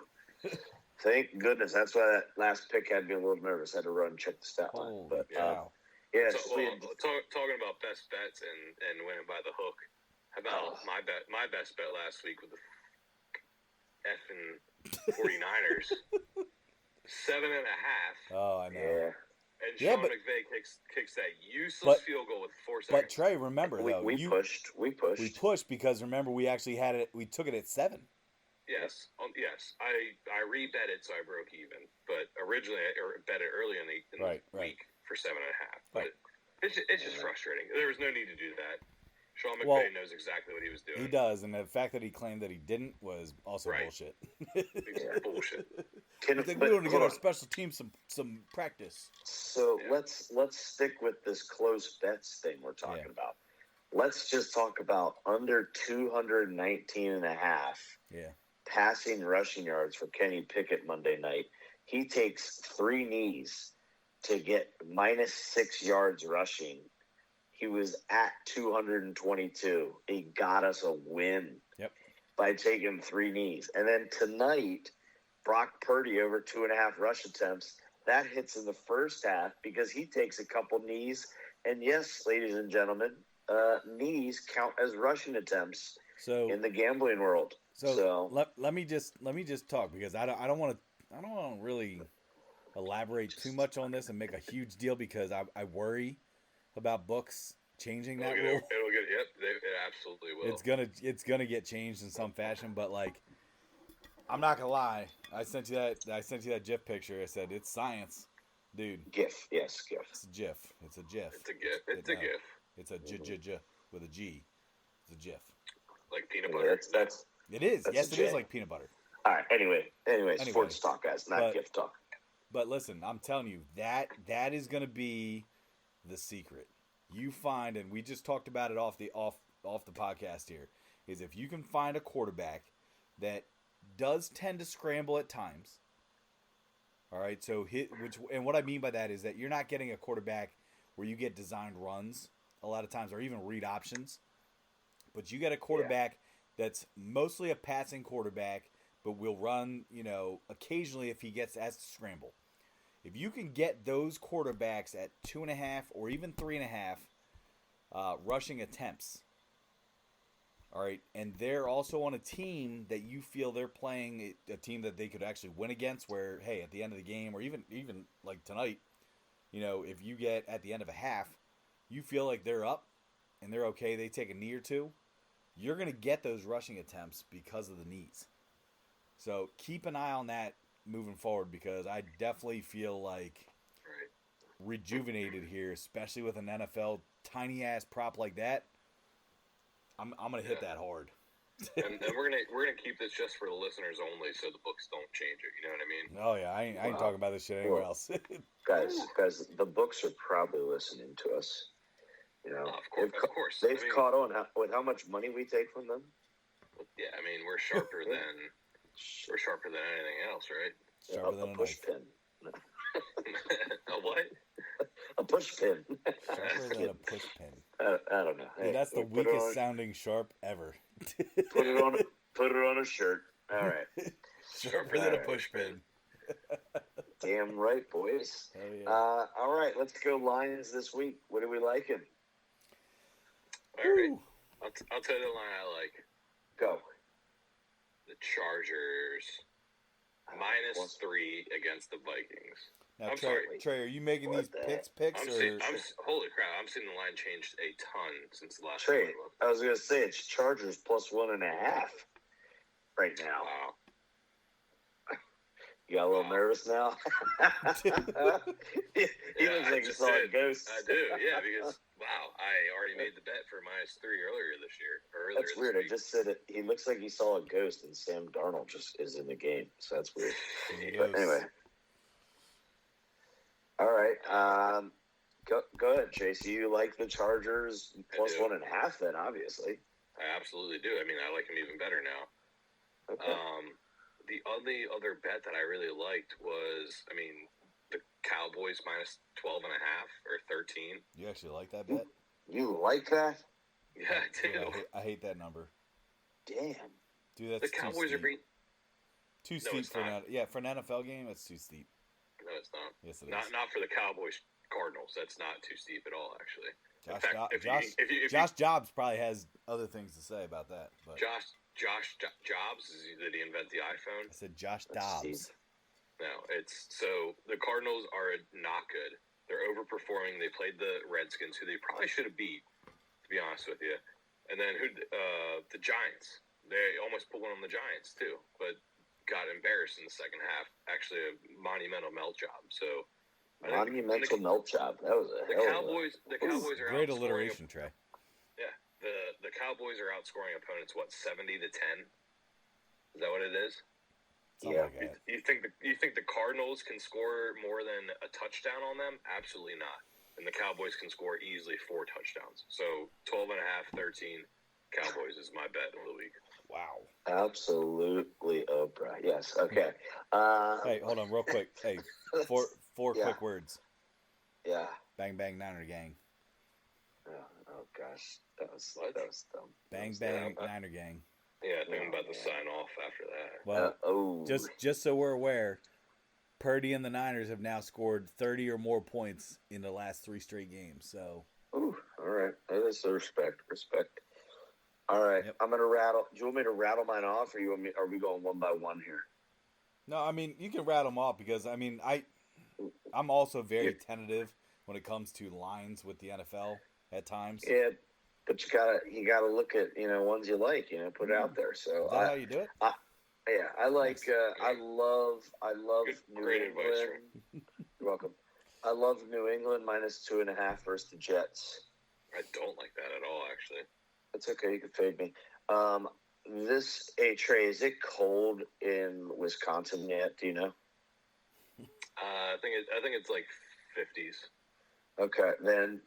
Thank goodness. That's why that last pick had me a little nervous. I had to run and check the stat line. But wow. Yeah. Talking about best bets and winning by the hook. How about my best bet last week with effing 49ers. 7.5. Oh, I know. Yeah. And Sean McVay kicks that useless field goal with 4 seconds. But Trey, remember though, we pushed because remember we actually had it. We took it at 7. Yes, yes. I rebet it, so I broke even. But originally, I bet it early in the week for 7.5. But it's just frustrating. There was no need to do that. Sean McVay knows exactly what he was doing. He does, and the fact that he claimed that he didn't was also bullshit. It's bullshit. We want to get our special team some practice. So let's stick with this close bets thing we're talking about. Let's just talk about under 219.5 passing rushing yards for Kenny Pickett Monday night. He takes 3 knees to get -6 yards rushing. He was at 222. He got us a win by taking 3 knees. And then tonight, Brock Purdy over 2.5 rush attempts. That hits in the first half because he takes a couple knees. And yes, ladies and gentlemen, knees count as rushing attempts in the gambling world. So let me just talk because I don't want to really elaborate too much on this and make a huge deal because I worry about books changing that rule. It absolutely will. It's gonna get changed in some fashion, but like, I'm not gonna lie. I sent you that GIF picture. I said it's science, dude. GIF, yes, GIF. It's a GIF. It's a GIF. It's a GIF. It's a GIF. It's a J with a G. It's a GIF. Like peanut butter. It is. Yes, it is like peanut butter. All right. Anyway, sports talk, guys, not GIF talk. But listen, I'm telling you that is gonna be the secret. You find, and we just talked about it off the podcast here, is if you can find a quarterback that does tend to scramble at times. All right, so and what I mean by that is that you're not getting a quarterback where you get designed runs a lot of times, or even read options, but you get a quarterback that's mostly a passing quarterback, but will run, occasionally if he gets asked to scramble. If you can get those quarterbacks at 2.5 or even 3.5 rushing attempts, all right, and they're also on a team that you feel they're playing a team that they could actually win against, where, hey, at the end of the game, or even like tonight, if you get at the end of a half, you feel like they're up and they're okay, they take a knee or two, you're going to get those rushing attempts because of the knees. So keep an eye on that moving forward, because I definitely feel like rejuvenated here, especially with an NFL tiny ass prop like that. I'm gonna hit that hard. and we're gonna keep this just for the listeners only, so the books don't change it. You know what I mean? Oh yeah, I ain't talking about this shit anywhere else. guys, the books are probably listening to us. Of course, they've caught on with how much money we take from them. Yeah, I mean we're sharper than anything else, right? Sharper than a push pin. A what? A push pin. Sharper than a push pin. I don't know. Dude, hey, that's the weakest sounding sharp ever. Put it on a shirt. All right. Sharper than a push pin. Damn right, boys. Hell yeah. All right, let's go Lions this week. What are we liking? All right. I'll tell you the line I like. Go. The Chargers -3 against the Vikings. Now, Trey, are you making these picks holy crap! I'm seeing the line changed a ton since the last Trey, time. I was gonna say it's Chargers +1.5 right now. Wow. You got a little nervous now? He looks like he saw a ghost. I do, yeah, because, wow, I already made the bet for -3 earlier this year. That's weird. I just said it. He looks like he saw a ghost, and Sam Darnold just is in the game, so that's weird. But anyway. All right. Go ahead, Tracy. You like the Chargers +1.5 then, obviously. I absolutely do. I mean, I like them even better now. Okay. The only other bet that I really liked was, the Cowboys -12.5 or 13. You actually like that bet? You like that? Yeah, I do. Dude, I hate that number. Damn. Dude, that's the Cowboys are being too steep for an NFL game. It's too steep. No, it's not. Yes, it is. Not for the Cowboys Cardinals. That's not too steep at all, actually. Josh Jobs probably has other things to say about that. But Josh Jobs, did he invent the iPhone? I said Josh Dobbs. No, so the Cardinals are not good. They're overperforming. They played the Redskins, who they probably should have beat, to be honest with you. And then the Giants. They almost put one on the Giants too, but got embarrassed in the second half. Actually, a monumental melt job. So monumental melt job. That was the Cowboys. The Cowboys are great alliteration, Trey. Yeah, the Cowboys are outscoring opponents 70-10. Is that what it is? Yeah. Like you think the Cardinals can score more than a touchdown on them? Absolutely not. And the Cowboys can score easily 4 touchdowns. So 12.5, 13 Cowboys is my bet of the week. Wow. Absolutely, Oprah. Yes. Okay. Hey, hold on real quick. Hey, four quick words. Yeah. Bang, bang, Niner gang. Oh gosh. That was dumb. Bang, bang, Niner gang. Yeah, I think I'm about to sign off after that. Well, just so we're aware, Purdy and the Niners have now scored 30 or more points in the last 3 straight games. So, all right, that is respect. All right, yep. I'm gonna rattle. Do you want me to rattle mine off, or are we going one by one here? No, I mean you can rattle them off because I'm also very tentative when it comes to lines with the NFL at times. Yeah. But you gotta look at ones you like, put it out there. So is that how you do it? I like I love New great England. Advice, You're welcome. I love New England -2.5 versus the Jets. I don't like that at all, actually. It's okay, you can fade me. Trey, is it cold in Wisconsin yet? Do you know? I think it's like 50s. Okay, then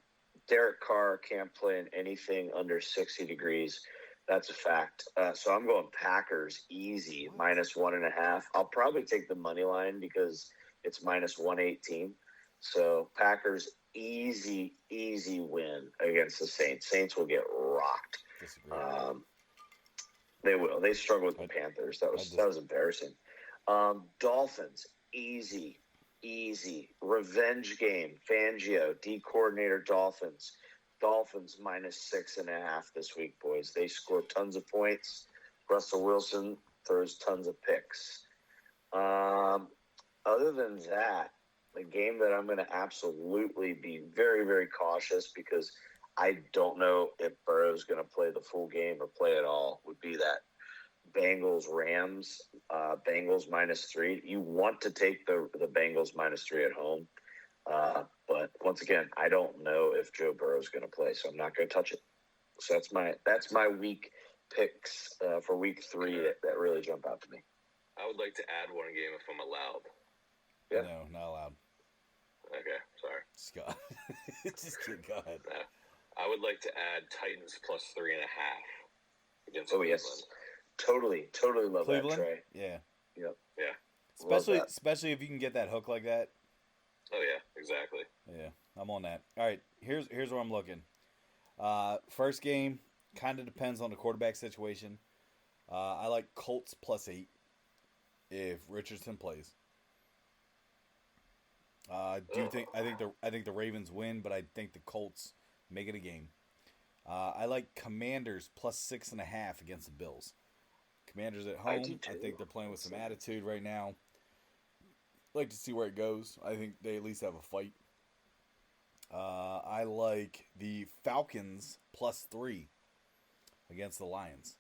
Derek Carr can't play in anything under 60 degrees. That's a fact. So I'm going Packers easy, -1.5. I'll probably take the money line because it's -118. So Packers easy win against the Saints. Saints will get rocked. They will. They struggled with the Panthers. That was embarrassing. Dolphins easy. Revenge game. Fangio, D coordinator, Dolphins -6.5 this week, boys. They score tons of points. Russell Wilson throws tons of picks. Other than that, the game that I'm going to absolutely be very, very cautious because I don't know if Burrow's going to play the full game or play at all would be that Bengals-Rams, Bengals -3. You want to take the Bengals -3 at home. But once again, I don't know if Joe Burrow is going to play, so I'm not going to touch it. So that's my week picks for week 3 that really jump out to me. I would like to add one game if I'm allowed. Yeah. No, not allowed. Okay, sorry. Scott, just kidding. Go ahead. I would like to add Titans +3.5 against Cleveland. Yes. Totally love Cleveland? that, Trey. Yeah. Yep. Yeah. Especially if you can get that hook like that. Oh yeah, exactly. Yeah, I'm on that. All right, here's where I'm looking. First game kind of depends on the quarterback situation. I like Colts +8 if Richardson plays. I think the Ravens win, but I think the Colts make it a game. I like Commanders +6.5 against the Bills. Commanders at home. I think they're playing with some attitude right now. Like to see where it goes. I think they at least have a fight. I like the Falcons +3 against the Lions.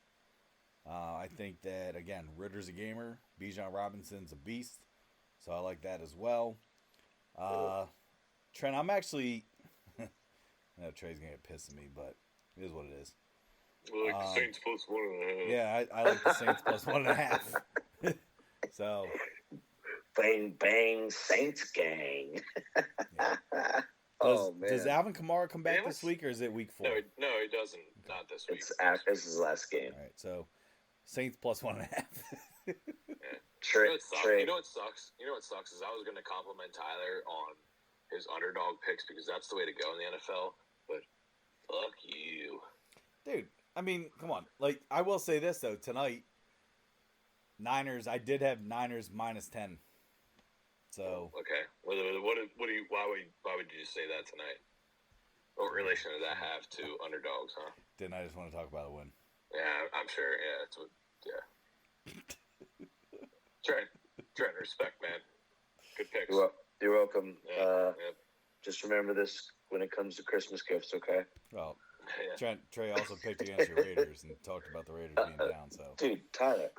I think that, again, Ritter's a gamer. Bijan Robinson's a beast. So I like that as well. Trent, I'm actually... I know Trey's going to get pissed at me, but it is what it is. I like the Saints +1.5. Yeah, I like the Saints +1.5. So... Bang, bang, Saints gang. Yeah. Does Alvin Kamara come back this week, or is it week 4? No, he doesn't. Okay. Not this week. This is his last game. All right, so Saints +1.5. Yeah. Trey. You know what sucks? Is I was going to compliment Tyler on his underdog picks because that's the way to go in the NFL. But fuck you, dude. I mean, come on. Like, I will say this though. Tonight, Niners. I did have Niners -10. So okay, what do you? Why would you say that tonight? What relation does that have to underdogs, huh? Didn't I just want to talk about a win? Yeah, I'm sure. Yeah, that's what. Yeah. Trent, respect, man. Good picks. You're welcome. Yeah. Just remember this when it comes to Christmas gifts, okay? Well, Trey also picked against your Raiders and talked about the Raiders being down. So, dude, Tyler,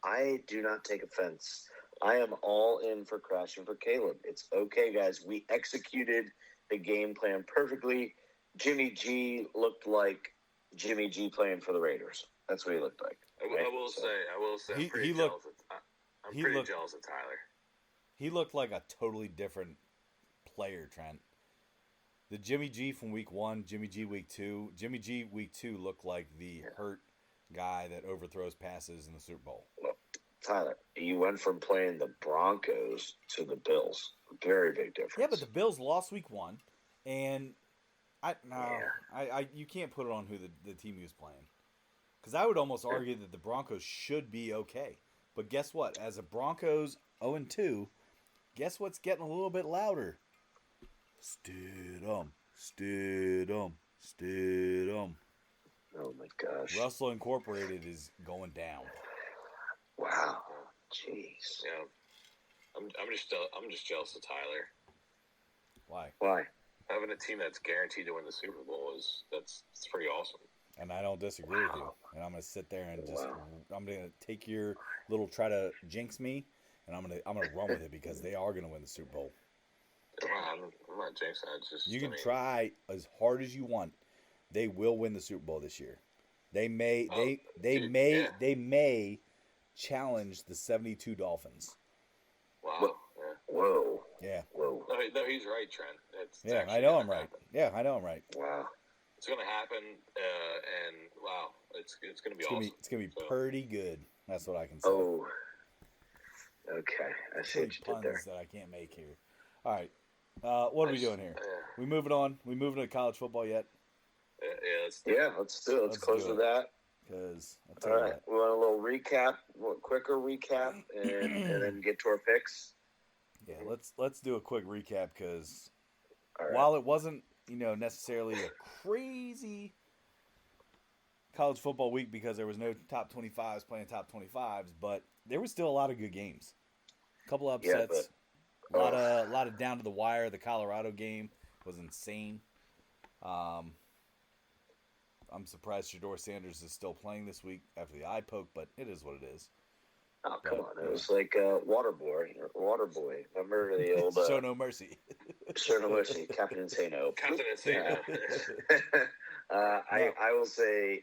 I do not take offense. I am all in for crashing for Caleb. It's okay, guys. We executed the game plan perfectly. Jimmy G looked like Jimmy G playing for the Raiders. That's what he looked like. Right? I will say, I'm pretty jealous of Tyler. He looked like a totally different player, Trent. The Jimmy G from week 1, Jimmy G week 2. Jimmy G week 2 looked like the hurt guy that overthrows passes in the Super Bowl. Well, Tyler, you went from playing the Broncos to the Bills. Very big difference. Yeah, but the Bills lost week 1, and you can't put it on who the team he was playing. Because I would almost argue that the Broncos should be okay. But guess what? As a Broncos 0-2, guess what's getting a little bit louder? Stidham. Oh my gosh. Russell Incorporated is going down. Wow. Jeez. Yeah. I'm just jealous of Tyler. Why? Having a team that's guaranteed to win the Super Bowl it's pretty awesome. And I don't disagree with you. And I'm gonna sit there and I'm gonna take your little try to jinx me, and I'm gonna run with it because they are gonna win the Super Bowl. I'm not jinxing. It's just you can try as hard as you want. They will win the Super Bowl this year. They may challenge the 72 Dolphins. Wow. Whoa. Yeah. Whoa. No, he's right, Trent. I know I'm right. Yeah, I know I'm right. Wow. It's gonna happen, and wow, it's gonna be awesome. It's gonna be pretty good. That's what I can say. Oh. Okay, I see what you did there. That I can't make here. All right. What are we doing here? We moving on? We moving to college football yet? Let's do it. Let's do it. Let's close with that. Because all right, we want a little recap, quicker recap, and then get to our picks. Yeah, let's do a quick recap because while it wasn't necessarily a crazy college football week because there was no top 25s playing top 25s, but there was still a lot of good games. A couple upsets. A lot of down to the wire. The Colorado game was insane. I'm surprised Shedeur Sanders is still playing this week after the eye poke, but it is what it is. Oh, come on. It was like Waterboy. Remember the old... Show no mercy. Show no mercy. Captain Insano. Captain Insano. I will say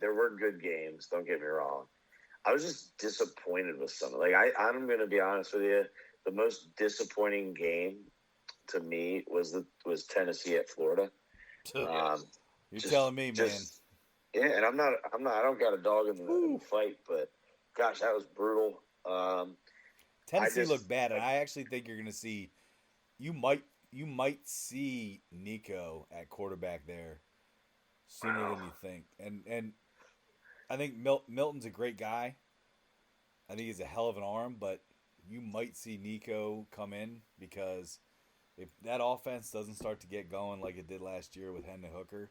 there were good games. Don't get me wrong. I was just disappointed with some. Like I'm going to be honest with you. The most disappointing game to me was Tennessee at Florida. You're telling me, man. Yeah, and I don't got a dog in the fight, but gosh, that was brutal. Tennessee looked bad, and I actually think you're going to see. You might see Nico at quarterback there sooner than you think, and I think Milton's a great guy. I think he's a hell of an arm, but you might see Nico come in because if that offense doesn't start to get going like it did last year with Hendon Hooker,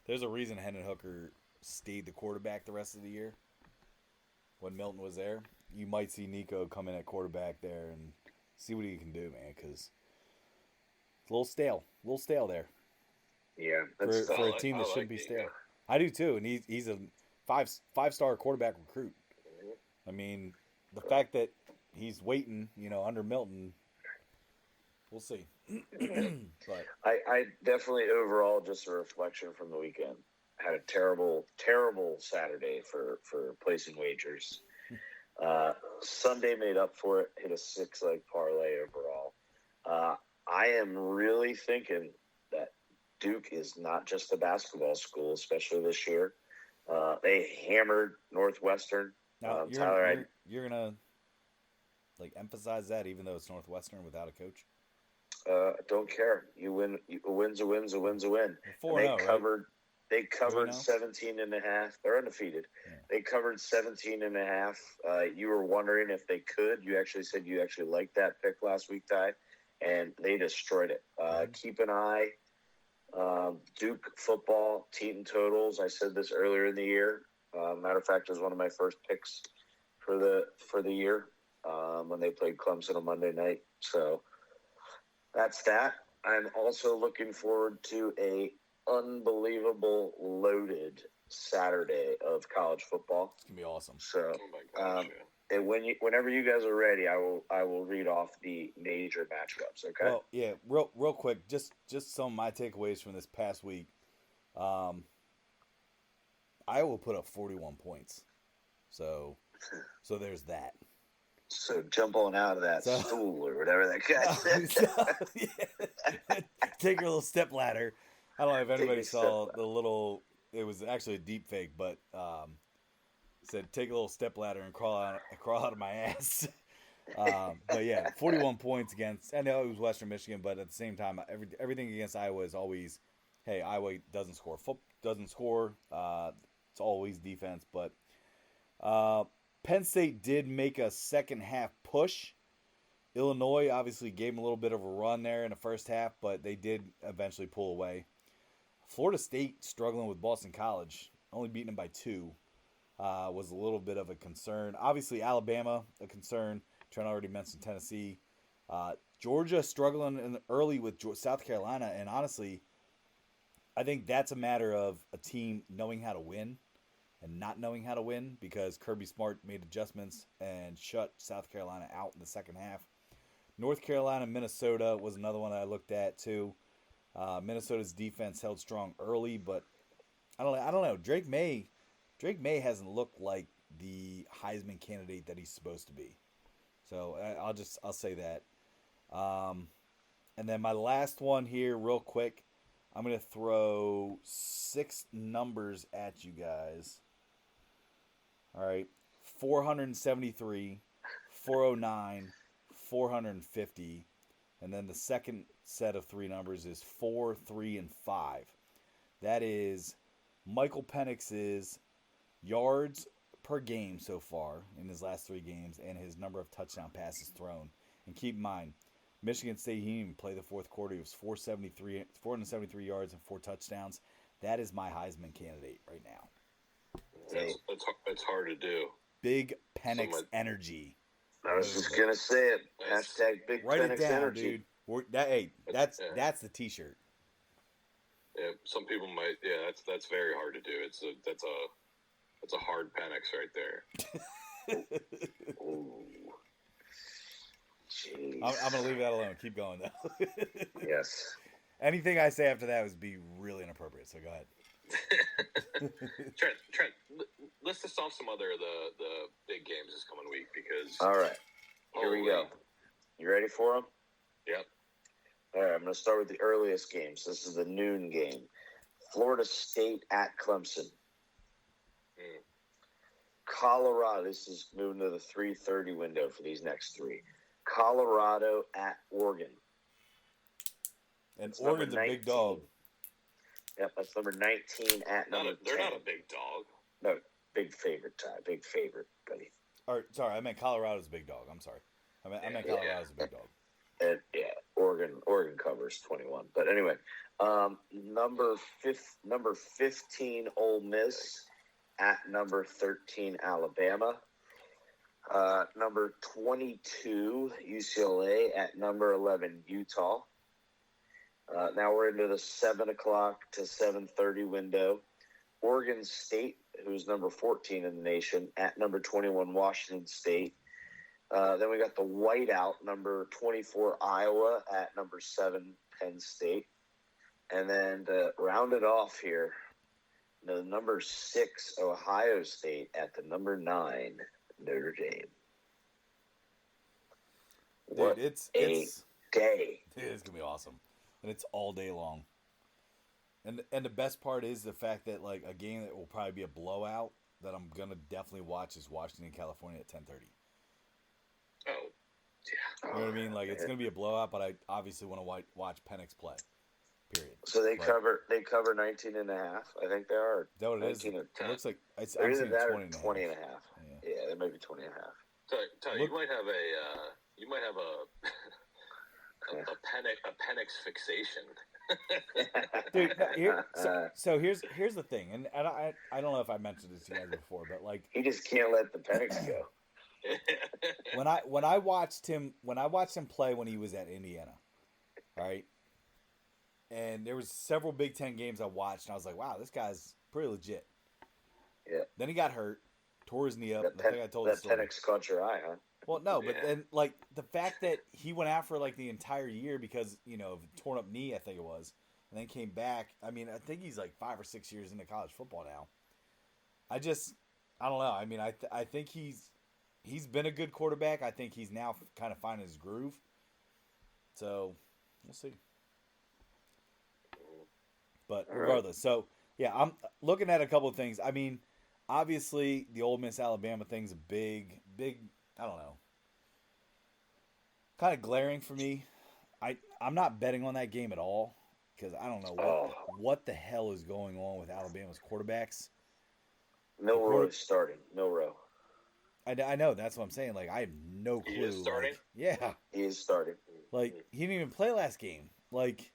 there's a reason Hendon Hooker stayed the quarterback the rest of the year when Milton was there. You might see Nico come in at quarterback there and see what he can do, man, because it's a little stale there. Yeah, for a team that shouldn't be stale. I do too, and he's a five-star quarterback recruit. I mean, the fact that he's waiting, under Milton, we'll see. But I definitely overall just a reflection from the weekend. Had a terrible Saturday for placing wagers. Sunday made up for it. Hit a 6-leg parlay overall. I am really thinking that Duke is not just a basketball school, especially this year. They hammered Northwestern. Now, you're gonna emphasize that, even though it's Northwestern without a coach. Don't care. You win. A win's a win. 4-0, They covered 17.5. They're undefeated. Yeah. They covered 17.5. You were wondering if they could. You actually said you actually liked that pick last week, Ty, and they destroyed it. Keep an eye Duke football team totals. I said this earlier in the year. Matter of fact, it was one of my first picks for the year when they played Clemson on Monday night. So that's that. I'm also looking forward to a unbelievable loaded Saturday of college football. It's gonna be awesome. So, Oh my gosh, and whenever you guys are ready, I will read off the major matchups. Okay. Well, yeah, real quick, just some of my takeaways from this past week. Iowa put up 41 points, so there's that. So jump on out of that stool or whatever that guy said. Take your little step ladder. I don't know if anybody saw the little. It was actually a deep fake, but said take a little step ladder and crawl out of my ass. But yeah, 41 points against. I know it was Western Michigan, but at the same time, everything against Iowa is always, hey, Iowa doesn't score. It's always defense, but Penn State did make a second half push. Illinois obviously gave them a little bit of a run there in the first half, but they did eventually pull away. Florida State struggling with Boston College, only beating them by 2, was a little bit of a concern. Obviously, Alabama, a concern. Trent already mentioned Tennessee. Georgia struggling early with South Carolina, and honestly, I think that's a matter of a team knowing how to win and not knowing how to win, because Kirby Smart made adjustments and shut South Carolina out in the second half. North Carolina, Minnesota was another one that I looked at too. Minnesota's defense held strong early, but I don't know. Drake May hasn't looked like the Heisman candidate that he's supposed to be. So I'll say that. And then my last one here, real quick. I'm gonna throw 6 numbers at you guys. All right, 473, 409, 450, and then the second set of 3 numbers is 4, 3, and 5. That is Michael Penix's yards per game so far in his last 3 games and his number of touchdown passes thrown. And keep in mind, Michigan State, he didn't even play the fourth quarter. He was 473 yards and 4 touchdowns. That is my Heisman candidate right now. It's hard to do. Big Penix energy. I was just gonna say it. Hashtag Big Write Penix it down, energy. dude. That's the T-shirt. Yeah, some people might. Yeah, that's very hard to do. That's a hard Penix right there. Ooh. Jeez. I'm gonna leave that alone. Keep going though. Yes. Anything I say after that would be really inappropriate. So go ahead. Trent, list us off some other the big games this coming week, because. All right. Here we go. You ready for them? Yep. All right. I'm going to start with the earliest games. This is the noon game. Florida State at Clemson. Colorado. This is moving to the 3:30 window for these next 3. Colorado at Oregon. And that's Oregon's a big dog. Yep, that's number 19 at number 10. They're not a big dog. No, big favorite, Ty. Big favorite, buddy. Sorry, I meant Colorado's a big dog. I'm sorry. I meant Colorado's a big dog. And, Oregon covers 21. But anyway, number 15 Ole Miss at number 13 Alabama. Number 22 UCLA at number 11 Utah. Now we're into the 7 o'clock to 7:30 window. Oregon State, who's number 14 in the nation, at number 21 Washington State. Then we got the whiteout, number 24 Iowa at number 7 Penn State. And then to round it off here, the number 6 Ohio State at the number 9 Notre Dame. What it's day. It's going to be awesome. And it's all day long. And the best part is the fact that, like, a game that will probably be a blowout that I'm going to definitely watch is Washington, California at 10:30. Oh, yeah. You know what I mean? Like, it's going to be a blowout, but I obviously want to watch Penix play. Period. So they cover 19 and a half. I think they are. Is that what it is? It looks like it's either that 20 or 20 and a half. Yeah, they might be 20 and a half. Ty, you might have a Penix fixation. Dude, so here's the thing, and I don't know if I mentioned this to you guys before, but like he just can't let the Penix go. when I watched him play when he was at Indiana, right? And there was several Big Ten games I watched, and I was like, wow, this guy's pretty legit. Yeah. Then he got hurt, tore his knee up. That I think I told that Penix caught your eye, huh? Well, no, but then like the fact that he went out for like the entire year because of a torn up knee, I think it was, and then came back. I mean, I think he's like 5 or 6 years into college football now. I don't know. I mean, I think he's been a good quarterback. I think he's now kind of finding his groove. So we'll see. But regardless, so yeah, I'm looking at a couple of things. I mean, obviously the Ole Miss Alabama thing's a big. I don't know. Kind of glaring for me. I'm not betting on that game at all because I don't know what the hell is going on with Alabama's quarterbacks. Milrow is starting. Milrow. I know, that's what I'm saying. Like, I have no clue. He is starting? Like, yeah. He is starting. Like, he didn't even play last game. Like,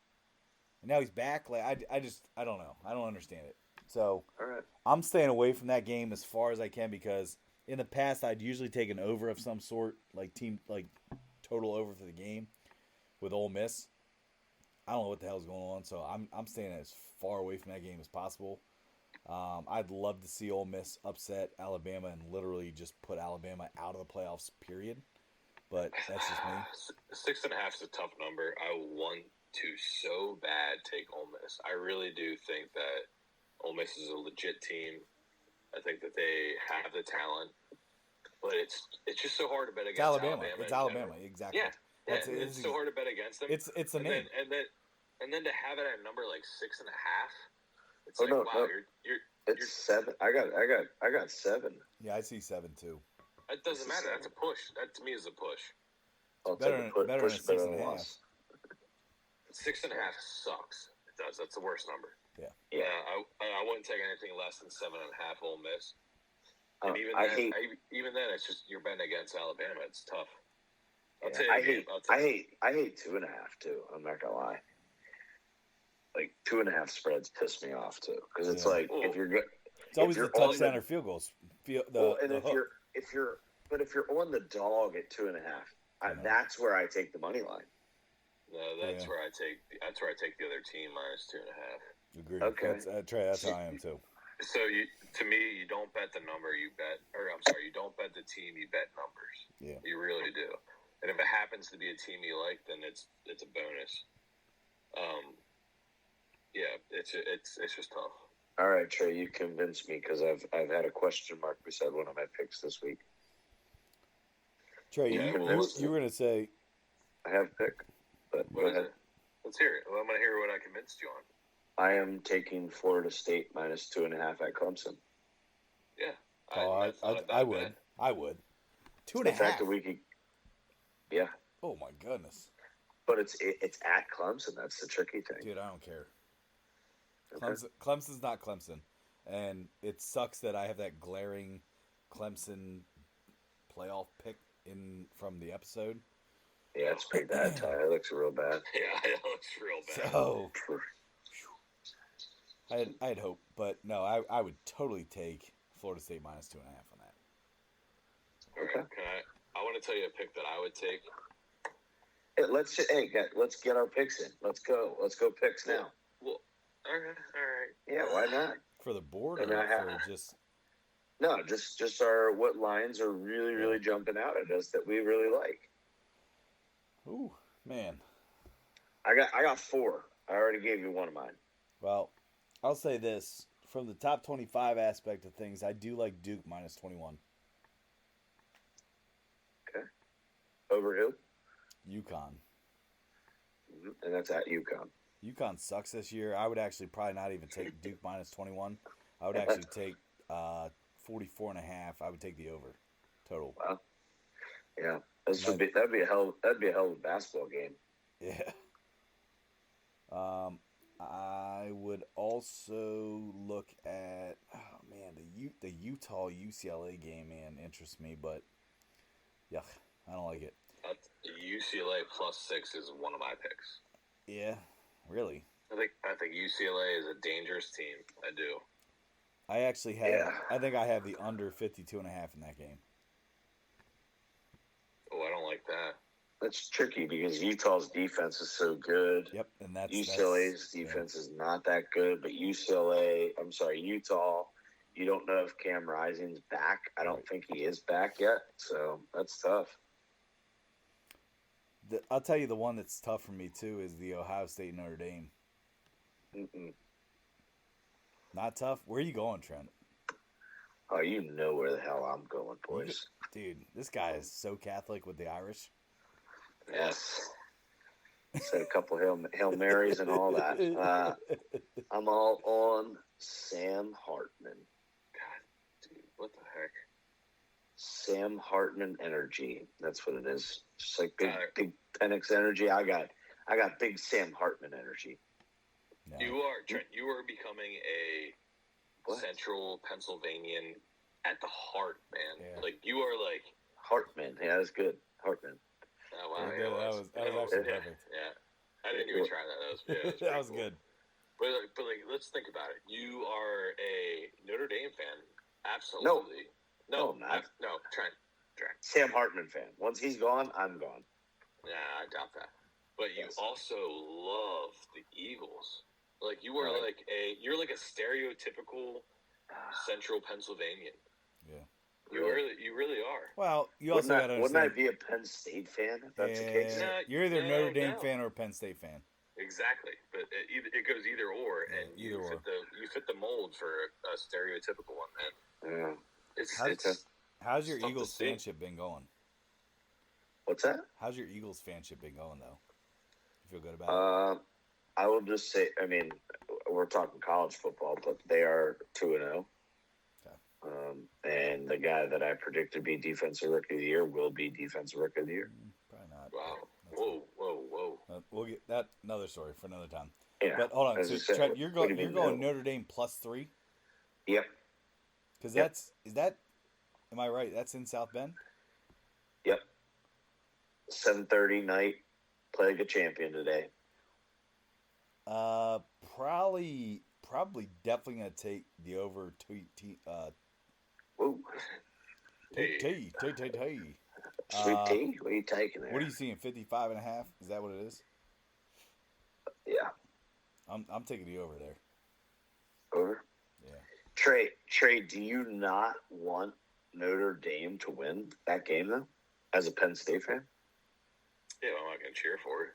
now he's back. Like, I don't know. I don't understand it. So, I'm staying away from that game as far as I can because in the past I'd usually take an over of some sort, like total over for the game with Ole Miss. I don't know what the hell's going on, so I'm staying as far away from that game as possible. I'd love to see Ole Miss upset Alabama and literally just put Alabama out of the playoffs, period. But that's just me. 6.5 is a tough number. I want to so bad take Ole Miss. I really do think that Ole Miss is a legit team. I think that they have the talent, but it's just so hard to bet against Alabama. It's Alabama, exactly. Yeah, it's so hard to bet against them. It's a name, and then to have it at a number like 6.5. It's you're 7. I got 7. Yeah, I see 7 too. It doesn't matter. That's a push. That to me is a push. Better than a 6.5. 6.5 sucks. It does. That's the worst number. Yeah. I wouldn't take anything less than 7.5 Ole Miss. And even then, it's just you're betting against Alabama. It's tough. I hate 2.5 too. I'm not gonna lie. Like 2.5 spreads piss me off too because it's like if you're good, it's always the touchdown or field goals. If you're on the dog at 2.5, that's where I take the money line. No, that's where I take the other team minus 2.5. Agreed. Okay, Trey, that's how I am too. So to me, you don't bet the number, you don't bet the team, you bet numbers. Yeah, you really do. And if it happens to be a team you like, then it's a bonus. Yeah, it's just tough. All right, Trey, you convinced me because I've had a question mark beside one of my picks this week. Trey, you were going to say I have a pick, but go ahead. Let's hear it. Well, I'm going to hear what I convinced you on. I am taking Florida State minus 2.5 at Clemson. Yeah, I would. 2.5. The fact that we could, yeah. Oh my goodness. But it's at Clemson. That's the tricky thing. Dude, I don't care. Okay. Clemson's not Clemson, and it sucks that I have that glaring Clemson playoff pick from the episode. Yeah, it's pretty bad, Ty. It looks real bad. Yeah, it looks real bad. So, I had hope, but no, I would totally take Florida State minus 2.5 on that. Okay. I want to tell you a pick that I would take. Hey, let's get our picks in. Let's go picks now. Well, all right. Yeah, why not? For the board, or for just? No, just our what lines are really jumping out at us that we really like. Ooh, man. I got 4. I already gave you one of mine. Well, I'll say this. From the top 25 aspect of things, I do like Duke minus 21. Okay. Over who? UConn. And that's at UConn. UConn sucks this year. I would actually probably not even take Duke minus 21. I would actually take 44.5. I would take the over total. Wow. Yeah. That'd be a hell of a basketball game. Yeah. I would also look at the Utah UCLA game. Man, interests me, but yuck, I don't like it. UCLA plus 6 is one of my picks. Yeah, really. I think UCLA is a dangerous team. I do. I actually have. I think I have the under 52.5 in that game. Oh, I don't like that. That's tricky because Utah's defense is so good. Yep, and UCLA's defense is not that good, but Utah. You don't know if Cam Rising's back. I don't think he is back yet, so that's tough. I'll tell you the one that's tough for me too is the Ohio State Notre Dame. Not tough. Where are you going, Trent? Oh, you know where the hell I'm going, boys. Dude, this guy is so Catholic with the Irish. Yes. Said a couple Hail Marys and all that. I'm all on Sam Hartman. God, dude, what the heck? Sam Hartman energy. That's what it is. Just like big Penix energy. I got big Sam Hartman energy. No. Trent. You are becoming a Central Pennsylvanian at the heart, man. Yeah. Like you are like Hartman. Yeah, that's good. Hartman. Oh wow, that was actually perfect. Yeah, I didn't even try that. That was good. But let's think about it. You are a Notre Dame fan, absolutely. No, Trent. Sam Hartman fan. Once he's gone, I'm gone. Yeah, I doubt that. But you also love the Eagles. Like you are you're like a stereotypical Central Pennsylvanian. Yeah. You really are. Well, you also got to understand. Wouldn't I be a Penn State fan if that's the case? You're either Notre Dame fan or a Penn State fan. Exactly, but it goes either or, and you fit the mold for a stereotypical one, man. Yeah. How's your Eagles fanship been going? What's that? How's your Eagles fanship been going, though? You feel good about it? I will just say, I mean, we're talking college football, but they are 2-0. And the guy that I predicted be Defensive Rookie of the Year will be Defensive Rookie of the Year. Probably not. Wow. Whoa. We'll get that another story for another time. Yeah. But hold on. So, Trent, you're going Notre Dame +3? Yep. Because am I right? That's in South Bend? Yep. 7:30 night. Play like a champion today. Probably definitely going to take the over Woo. Sweet tea. What are you taking there? What are you seeing? 55.5? Is that what it is? Yeah. I'm taking the over there. Over? Yeah. Trey, do you not want Notre Dame to win that game though? As a Penn State fan? Yeah, I'm not gonna cheer for it.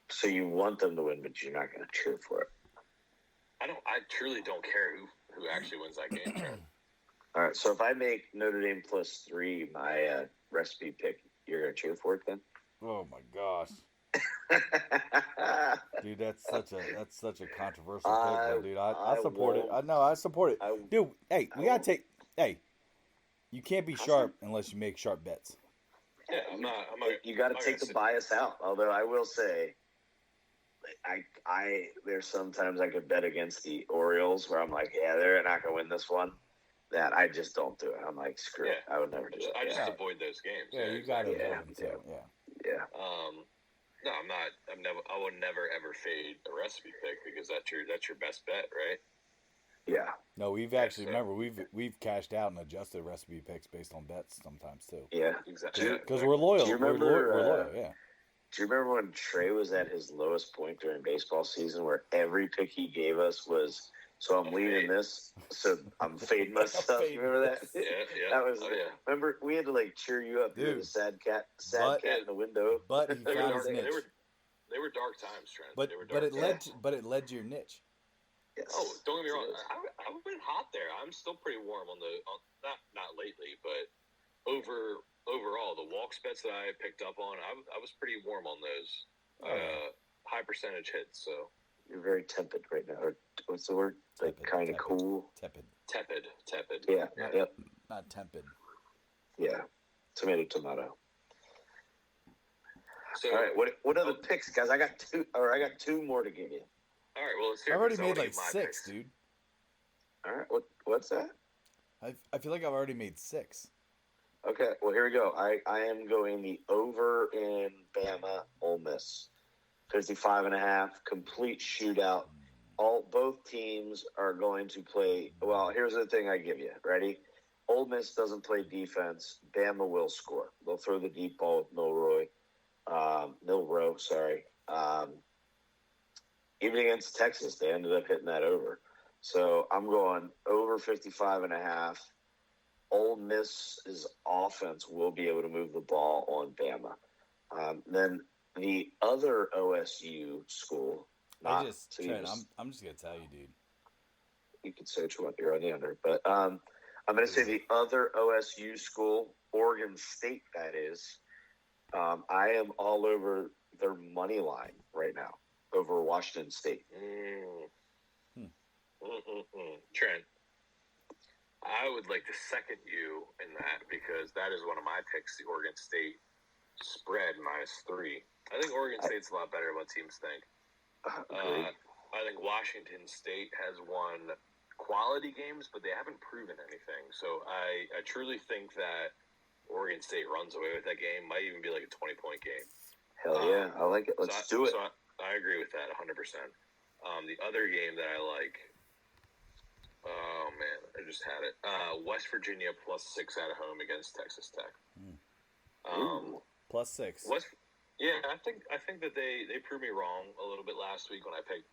So you want them to win, but you're not gonna cheer for it. I truly don't care who actually wins that game, Trent. All right, so if I make Notre Dame +3 my recipe pick, you're gonna cheer for it then? Oh my gosh, dude, that's such a controversial pick, dude. I support it. I support it, dude. Hey, we gotta take. Hey, you can't be sharp unless you make sharp bets. Yeah, I'm not. You got to take the bias out. Although I will say, there's sometimes I could bet against the Orioles where I'm like, yeah, they're not gonna win this one. That I just don't do it. I'm like, screw it. I would never do it. I just avoid those games. Yeah, you got to avoid them too. Yeah. No, I'm not. I would never ever fade a recipe pick because that's your best bet, right? Yeah. No, we've actually remember we've cashed out and adjusted recipe picks based on bets sometimes too. Yeah, exactly. Because we're loyal. Do you remember? We're loyal. Yeah. Do you remember when Trey was at his lowest point during baseball season, where every pick he gave us was, so I'm leading this, so I'm fading myself. You remember that? Yeah. That was. Remember, we had to like cheer you up. Dude, the sad cat in the window. But he found his niche. They were dark times, Trent. But it led to your niche. Yes. Oh, don't get me wrong. I've been hot there. I'm still pretty warm not lately, but overall, the walks bets that I picked up on, I was pretty warm on those high percentage hits. So you're very tepid right now. Or what's the word? Like kind of cool. Tepid. Yeah. Not tepid. Yeah. Tomato. So, all right. What other picks, guys? I got two more to give you. All right, well, let's hear. I've already made like 6, picks. Dude. All right, what's that? I feel like I've already made 6. Okay, well here we go. I am going the over in Bama Ole Miss. 55.5, complete shootout. Both teams are going to play. Well, here's the thing I give you. Ready? Ole Miss doesn't play defense. Bama will score. They'll throw the deep ball with Milroe. Sorry. Even against Texas, they ended up hitting that over. So I'm going over 55.5. Ole Miss's offense will be able to move the ball on Bama. Then the other OSU school. I'm just gonna tell you, dude. You can say what you want. You're on the under, but I'm gonna say the other OSU school, Oregon State. That is. I am all over their money line right now over Washington State. Trent, I would like to second you in that because that is one of my picks. The Oregon State spread -3. I think Oregon State's a lot better than what teams think. I think Washington State has won quality games, but they haven't proven anything. So I truly think that Oregon State runs away with that game. Might even be like a 20-point game. Hell yeah, I like it. Let's do it. So I agree with that 100%. The other game that I like, oh man, I just had it. West Virginia +6 at home against Texas Tech. +6. Yeah, I think that they proved me wrong a little bit last week when I picked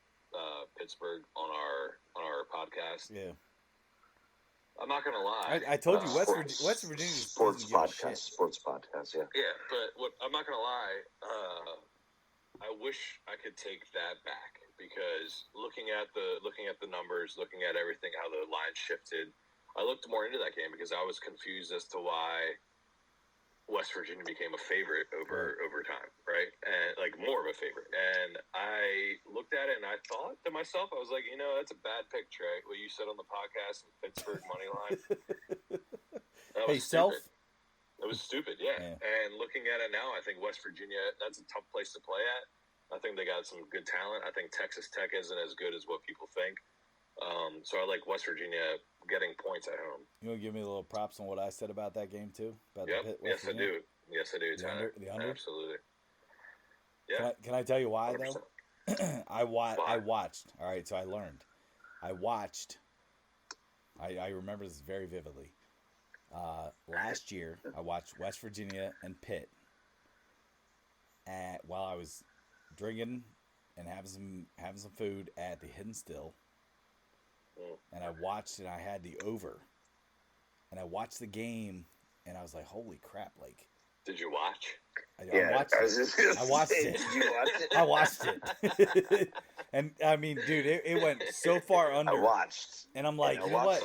Pittsburgh on our podcast. Yeah. I'm not gonna lie. I told you West Virginia sports podcast. Yeah. Yeah, but I'm not gonna lie. I wish I could take that back because looking at the numbers, looking at everything, how the line shifted, I looked more into that game because I was confused as to why West Virginia became a favorite over time, right? And like more of a favorite. And I looked at it and I thought to myself, I was like, that's a bad pick, Trey. What you said on the podcast, Pittsburgh money line. That was stupid. It was stupid, yeah. And looking at it now, I think West Virginia, that's a tough place to play at. I think they got some good talent. I think Texas Tech isn't as good as what people think. So I like West Virginia getting points at home. You want to give me a little props on what I said about that game too? About Yes, I do. Yes, I do. The under? Absolutely. Yeah. Can I tell you why 100%. though? I watched. All right, so I learned. I watched. I remember this very vividly. Last year, I watched West Virginia and Pitt. While I was drinking and having some food at the Hidden Still. And I watched and I had the over. And I watched the game and I was like, holy crap, like. Did you watch? I watched it. Did you watch it? I watched it. And I mean, dude, it went so far under. I watched. And I'm like, you know what?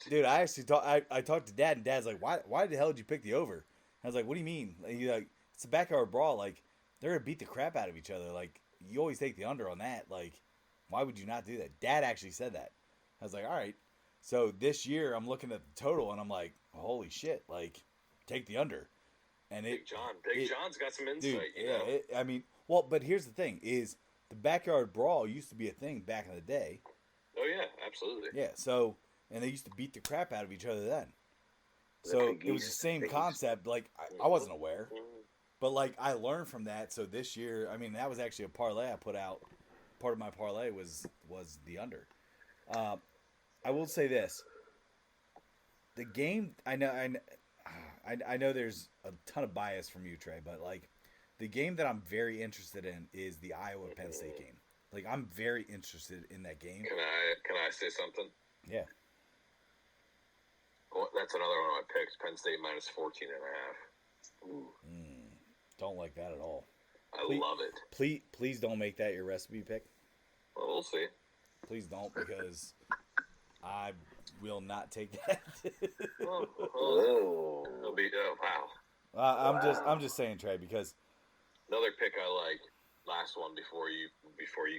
Dude, I actually I talked to Dad and Dad's like, why the hell did you pick the over? I was like, what do you mean? He's like, it's a backyard brawl. Like, they're going to beat the crap out of each other. Like, you always take the under on that. Like, why would you not do that? Dad actually said that. I was like, all right. So this year I'm looking at the total and I'm like, holy shit, like, take the under. And Big John's got some insight. Dude, but here's the thing is the backyard brawl used to be a thing back in the day. Oh yeah, absolutely. Yeah. So, and they used to beat the crap out of each other then. So it was the same concept. Like I wasn't aware, but like I learned from that. So this year, I mean, that was actually a parlay I put out. Part of my parlay was the under. I will say this: the game. I know there's a ton of bias from you, Trey, but like the game that I'm very interested in is the Iowa Penn State game. Like I'm very interested in that game. Can I say something? Yeah. Well, that's another one of my picks. Penn State -14.5. Ooh. Don't like that at all. I love it. Please don't make that your recipe pick. Well, we'll see. Please don't, because I will not take that. It'll be wow. I'm just saying, Trey, because another pick I like. Last one before you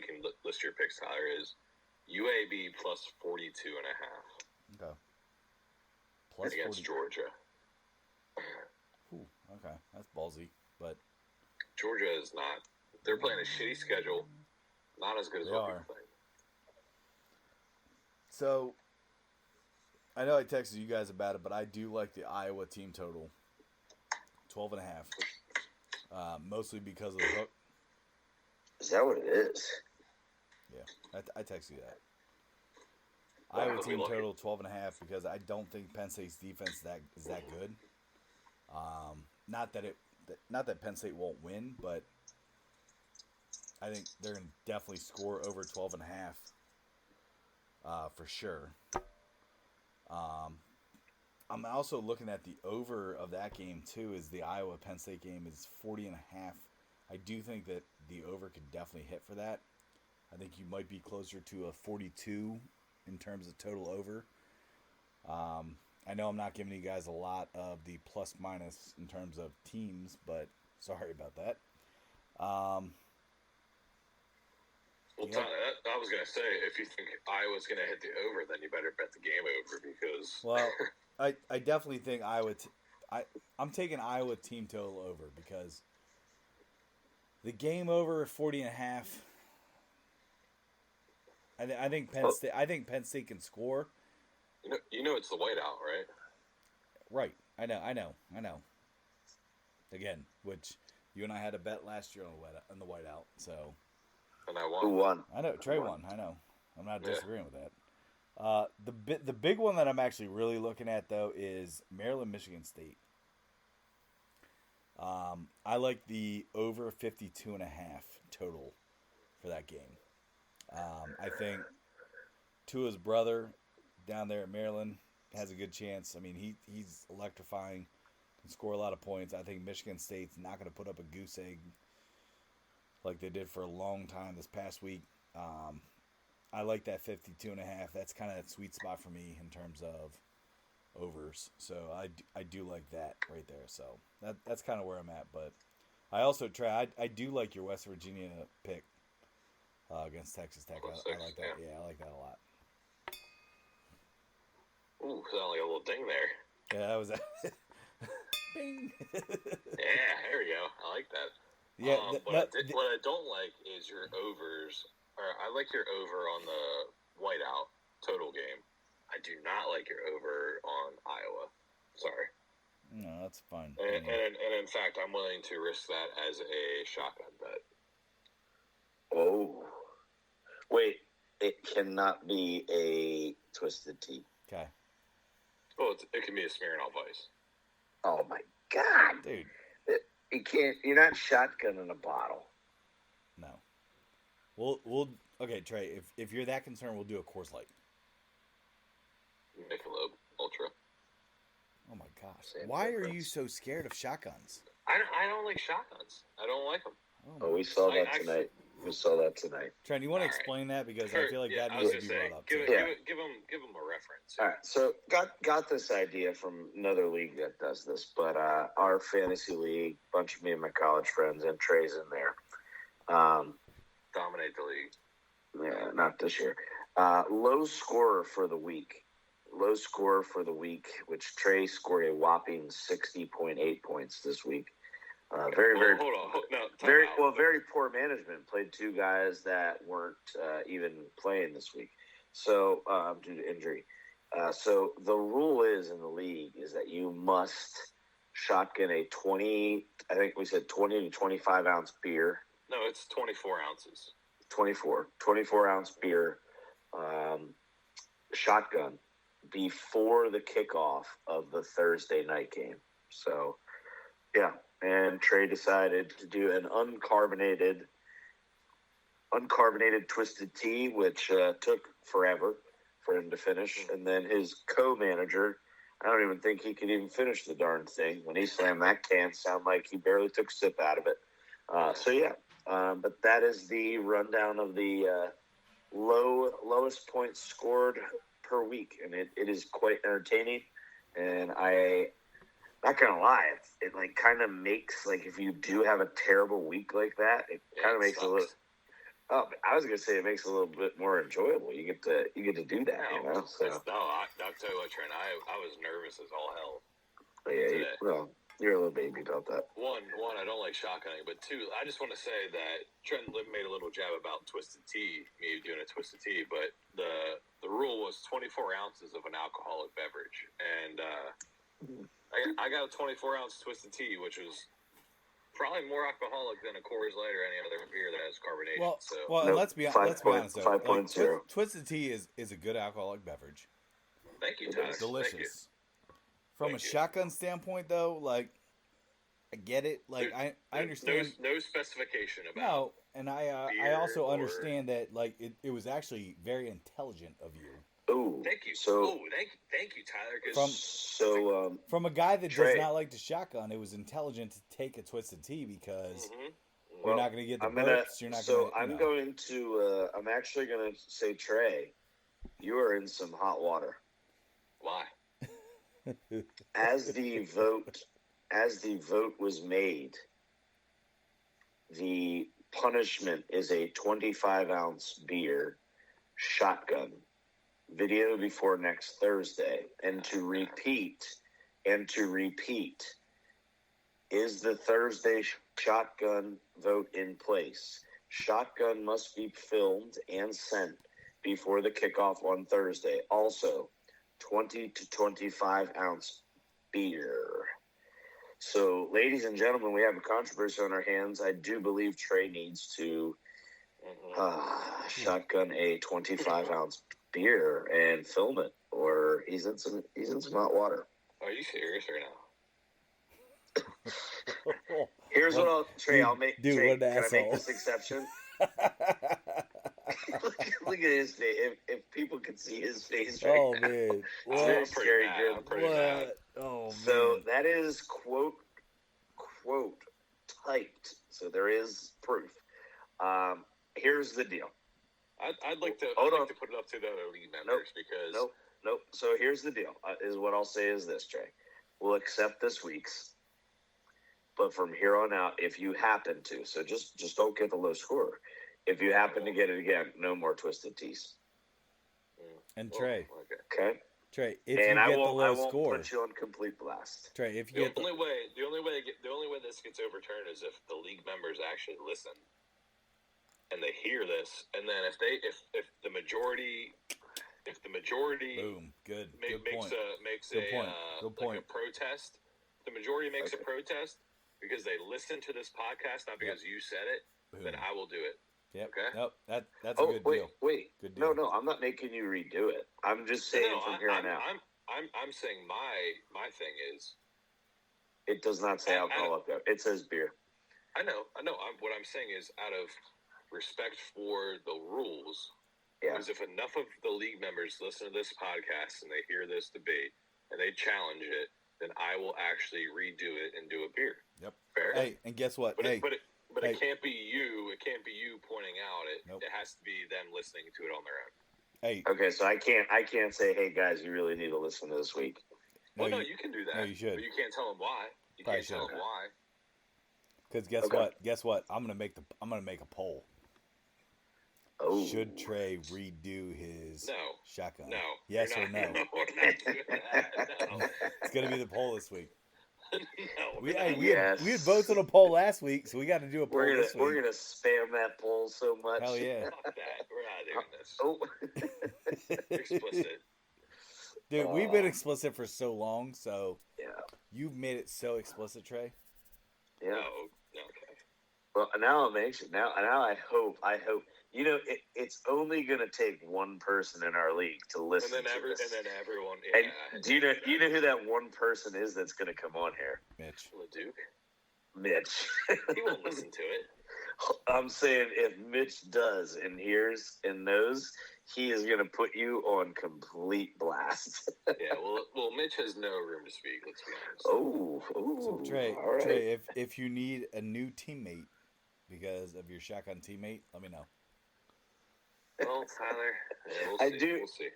can list your picks, Tyler, is UAB +42.5. Okay. Against 40. Georgia. Ooh, okay, that's ballsy, but Georgia is not. They're playing a shitty schedule. Not as good as what people think. So, I know I texted you guys about it, but I do like the Iowa team total, 12.5. Mostly because of the hook. Is that what it is? Yeah, I text you that. Iowa team total 12.5 because I don't think Penn State's defense is that good. Not that Penn State won't win, but I think they're going to definitely score over 12.5 for sure. I'm also looking at the over of that game too. Is the Iowa Penn State game is 40.5. I do think that the over could definitely hit for that. I think you might be closer to a 42 in terms of total over. I know I'm not giving you guys a lot of the plus minus in terms of teams, but sorry about that. Tyler, I was going to say, if you think Iowa's going to hit the over, then you better bet the game over because... Well, I definitely think Iowa... I'm taking Iowa team total over because the game over 40.5... I think Penn State can score. You know it's the whiteout, right? Right. I know. Again, which you and I had a bet last year on the whiteout, so... And I won. Who won? I know. Trey won. I know. I'm not disagreeing with that. The big one that I'm actually really looking at, though, is Maryland-Michigan State. I like the over 52.5 total for that game. I think Tua's brother down there at Maryland has a good chance. I mean, he's electrifying, can score a lot of points. I think Michigan State's not going to put up a goose egg like they did for a long time this past week. I like that 52.5. That's kind of that sweet spot for me in terms of overs. So I do like that right there. So that's kind of where I'm at. But I also I do like your West Virginia pick against Texas Tech. I like that. Yeah, I like that a lot. Ooh, sound like a little ding there. Yeah, that was Bing. Yeah, there we go. I like that. Yeah, what I don't like is your overs. Or I like your over on the whiteout total game. I do not like your over on Iowa. Sorry. No, that's fine. And in fact, I'm willing to risk that as a shotgun bet. Oh. Wait, it cannot be a twisted tea. Okay. Well, it can be a Smirnoff Ice. Oh my God, dude! You can't. You're not shotgunning a bottle. No. We'll okay, Trey. If you're that concerned, we'll do a Coors Light. Michelob Ultra. Oh my gosh! Why are you so scared of shotguns? I don't like shotguns. I don't like them. Oh, we saw that tonight. We saw that tonight. Trent, you want to explain that because I feel like that needs to be brought up. Give them a reference. All right, so got this idea from another league that does this, but our fantasy league, bunch of me and my college friends, and Trey's in there. Dominate the league. Yeah, not this year. Low scorer for the week. Low scorer for the week, which Trey scored a whopping 60.8 points this week. Very poor management. Played two guys that weren't even playing this week, so due to injury. So the rule is in the league is that you must shotgun a 20. I think we said 20 to 25 ounce beer. No, it's 24 ounces. 24 ounce beer, shotgun before the kickoff of the Thursday night game. So, yeah. And Trey decided to do an uncarbonated twisted tea, which took forever for him to finish. And then his co-manager, I don't even think he could even finish the darn thing. When he slammed that can, sound like he barely took a sip out of it. But that is the rundown of the lowest points scored per week, and it is quite entertaining. And not gonna lie, it like kind of makes, like, if you do have a terrible week like that, it kind of makes sucks. A little. Oh, I was gonna say it makes it a little bit more enjoyable. You get to do that, you know. So. I'll tell you what, Trent. I was nervous as all hell. Yeah, you're a little baby about that. One, I don't like shotgunning, but two, I just want to say that Trent made a little jab about twisted tea, me doing a twisted tea, but the rule was 24 ounces of an alcoholic beverage, and I got a 24 ounce twisted tea, which was probably more alcoholic than a Coors Light or any other beer that has carbonation. Well, nope. and let's be honest though. 5.0. Twisted Tea is a good alcoholic beverage. Thank you, Tyler. Delicious. Thank you. From a shotgun standpoint, though, like I get it. Like I understand. No specification about. No, and I also understand that like it was actually very intelligent of you. Oh, thank you. So thank you, Tyler. From a guy that Trey, does not like the shotgun, it was intelligent to take a Twisted Tea because you're not going to get the burps. You're not. So I'm actually going to say, Trey, you are in some hot water. Why? As the vote was made, the punishment is a 25-ounce beer shotgun. Video before next Thursday, and to repeat, is the Thursday shotgun vote in place? Shotgun must be filmed and sent before the kickoff on Thursday. Also, 20 to 25 ounce beer. So, ladies and gentlemen, we have a controversy on our hands. I do believe Trey needs to shotgun a 25 ounce beer and film it, or he's in some hot water. Are you serious right now? Here's what I'll Trey. I'll make. Dude, Trey, what an can asshole. I make this exception? Look at his face. If people could see his face right now, man, it's very scary. Bad. Oh man. So that is quote typed. So there is proof. Here's the deal. I'd like to put it up to the other league members because nope. So here's the deal. Is what I'll say is this, Trey. We'll accept this week's, but from here on out, if you happen to, so just don't get the low score. If you happen to get it again, no more Twisted Teas. And Trey, okay. Trey, if you get the low I won't score, put you on complete blast. Trey, if you the only way this gets overturned is if the league members actually listen and they hear this, and then if the majority boom, good makes point. a protest, the majority makes a protest because they listen to this podcast, not because you said it, then I will do it. Yep. Okay. Nope. That's a good deal. Wait. Good deal. No. I'm not making you redo it. I'm just saying from here on out. I'm saying my thing is. It does not say alcohol up there. It says beer. I know. What I'm saying is, out of respect for the rules, because if enough of the league members listen to this podcast and they hear this debate and they challenge it, then I will actually redo it and do a beer. Yep. Fair. Hey, and guess what? But it can't be you. It can't be you pointing out it. Nope. It has to be them listening to it on their own. Hey. Okay, so I can't say, hey guys, you really need to listen to this week. No, you can do that. No, you should. But you can't tell them why. You can't tell them why. Because guess what? I'm gonna make a poll. Oh. Should Trey redo his shotgun? No. Yes or no? No, we're not doing that. No. It's gonna be the poll this week. No. We had votes on a poll last week, so we got to do a poll this week. We're gonna spam that poll so much. Hell yeah! Fuck that. We're not doing this. Explicit. Dude, we've been explicit for so long, so yeah. You've made it so explicit, Trey. Yeah. No, okay. Well, now I'm anxious. Now I hope. You know, it's only going to take one person in our league to listen to this. And then everyone. Yeah, and do you know who that one person is that's going to come on here? Mitch. LeDuc. Mitch. He won't listen to it. I'm saying if Mitch does and hears and knows, he is going to put you on complete blast. Yeah, well, Mitch has no room to speak. Let's be honest. Oh, so Trey, all right. Trey, if you need a new teammate because of your shotgun teammate, let me know. Well, Tyler, we'll see. We'll see.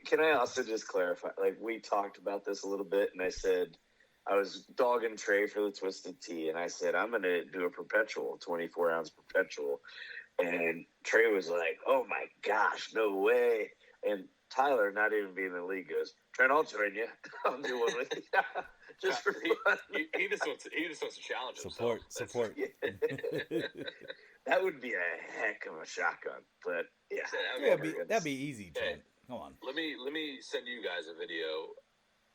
Can I also just clarify? Like, we talked about this a little bit, and I said I was dogging Trey for the Twisted Tea, and I said I'm going to do a perpetual, 24-ounce perpetual. And Trey was like, "Oh my gosh, no way!" And Tyler, not even being in the league, goes, "Trent, I'll join you. I'll do one with you, just for fun." He just wants to challenge himself. Support. That would be a heck of a shotgun, but yeah, that'd be easy, Trent. Hey, come on. Let me send you guys a video.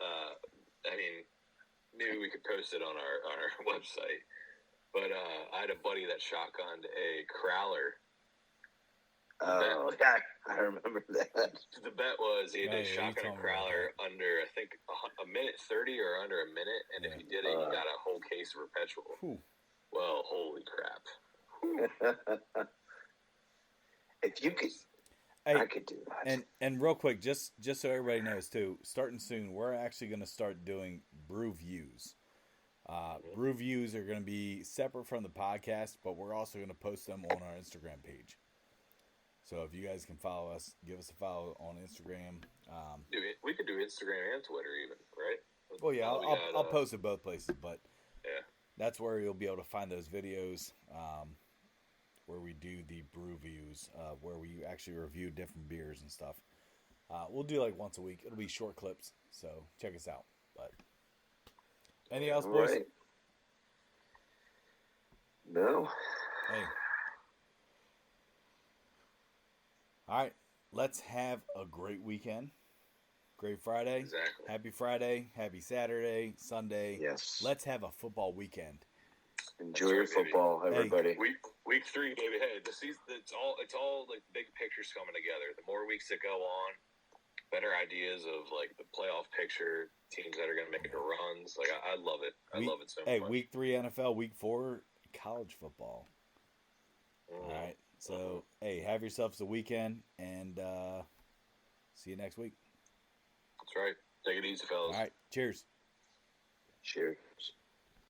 I mean, maybe we could post it on our website. But I had a buddy that shotgunned a crowler. Oh, yeah, I remember that. The bet was he had to shotgun a crowler under, I think, a minute 30 or under a minute, and if he did it, he got a whole case of Perpetual. Well, holy crap! If you could, I could do that. And real quick, just so everybody knows too, starting soon, we're actually going to start doing brew views. Brew views are going to be separate from the podcast, but we're also going to post them on our Instagram page. So if you guys can follow us, give us a follow on Instagram. We could do Instagram and Twitter even, right? Well, yeah, I'll post it both places, but yeah, that's where you'll be able to find those videos where we do the brew views, where we actually review different beers and stuff. We'll do like once a week. It'll be short clips, so check us out. But anything else, boys? Right. No. Hey. All right, let's have a great weekend. Great Friday. Exactly. Happy Friday. Happy Saturday. Sunday. Yes. Let's have a football weekend. Enjoy your football, everybody. Hey, week 3, baby. Hey, the season. It's all like big pictures coming together. The more weeks that go on, better ideas of like the playoff picture, teams that are going to make the runs. Like I love it. I love it so much. Hey, week 3 NFL, week 4 college football. All right. So, hey, have yourselves a weekend, and see you next week. That's right. Take it easy, fellas. All right. Cheers. Cheers.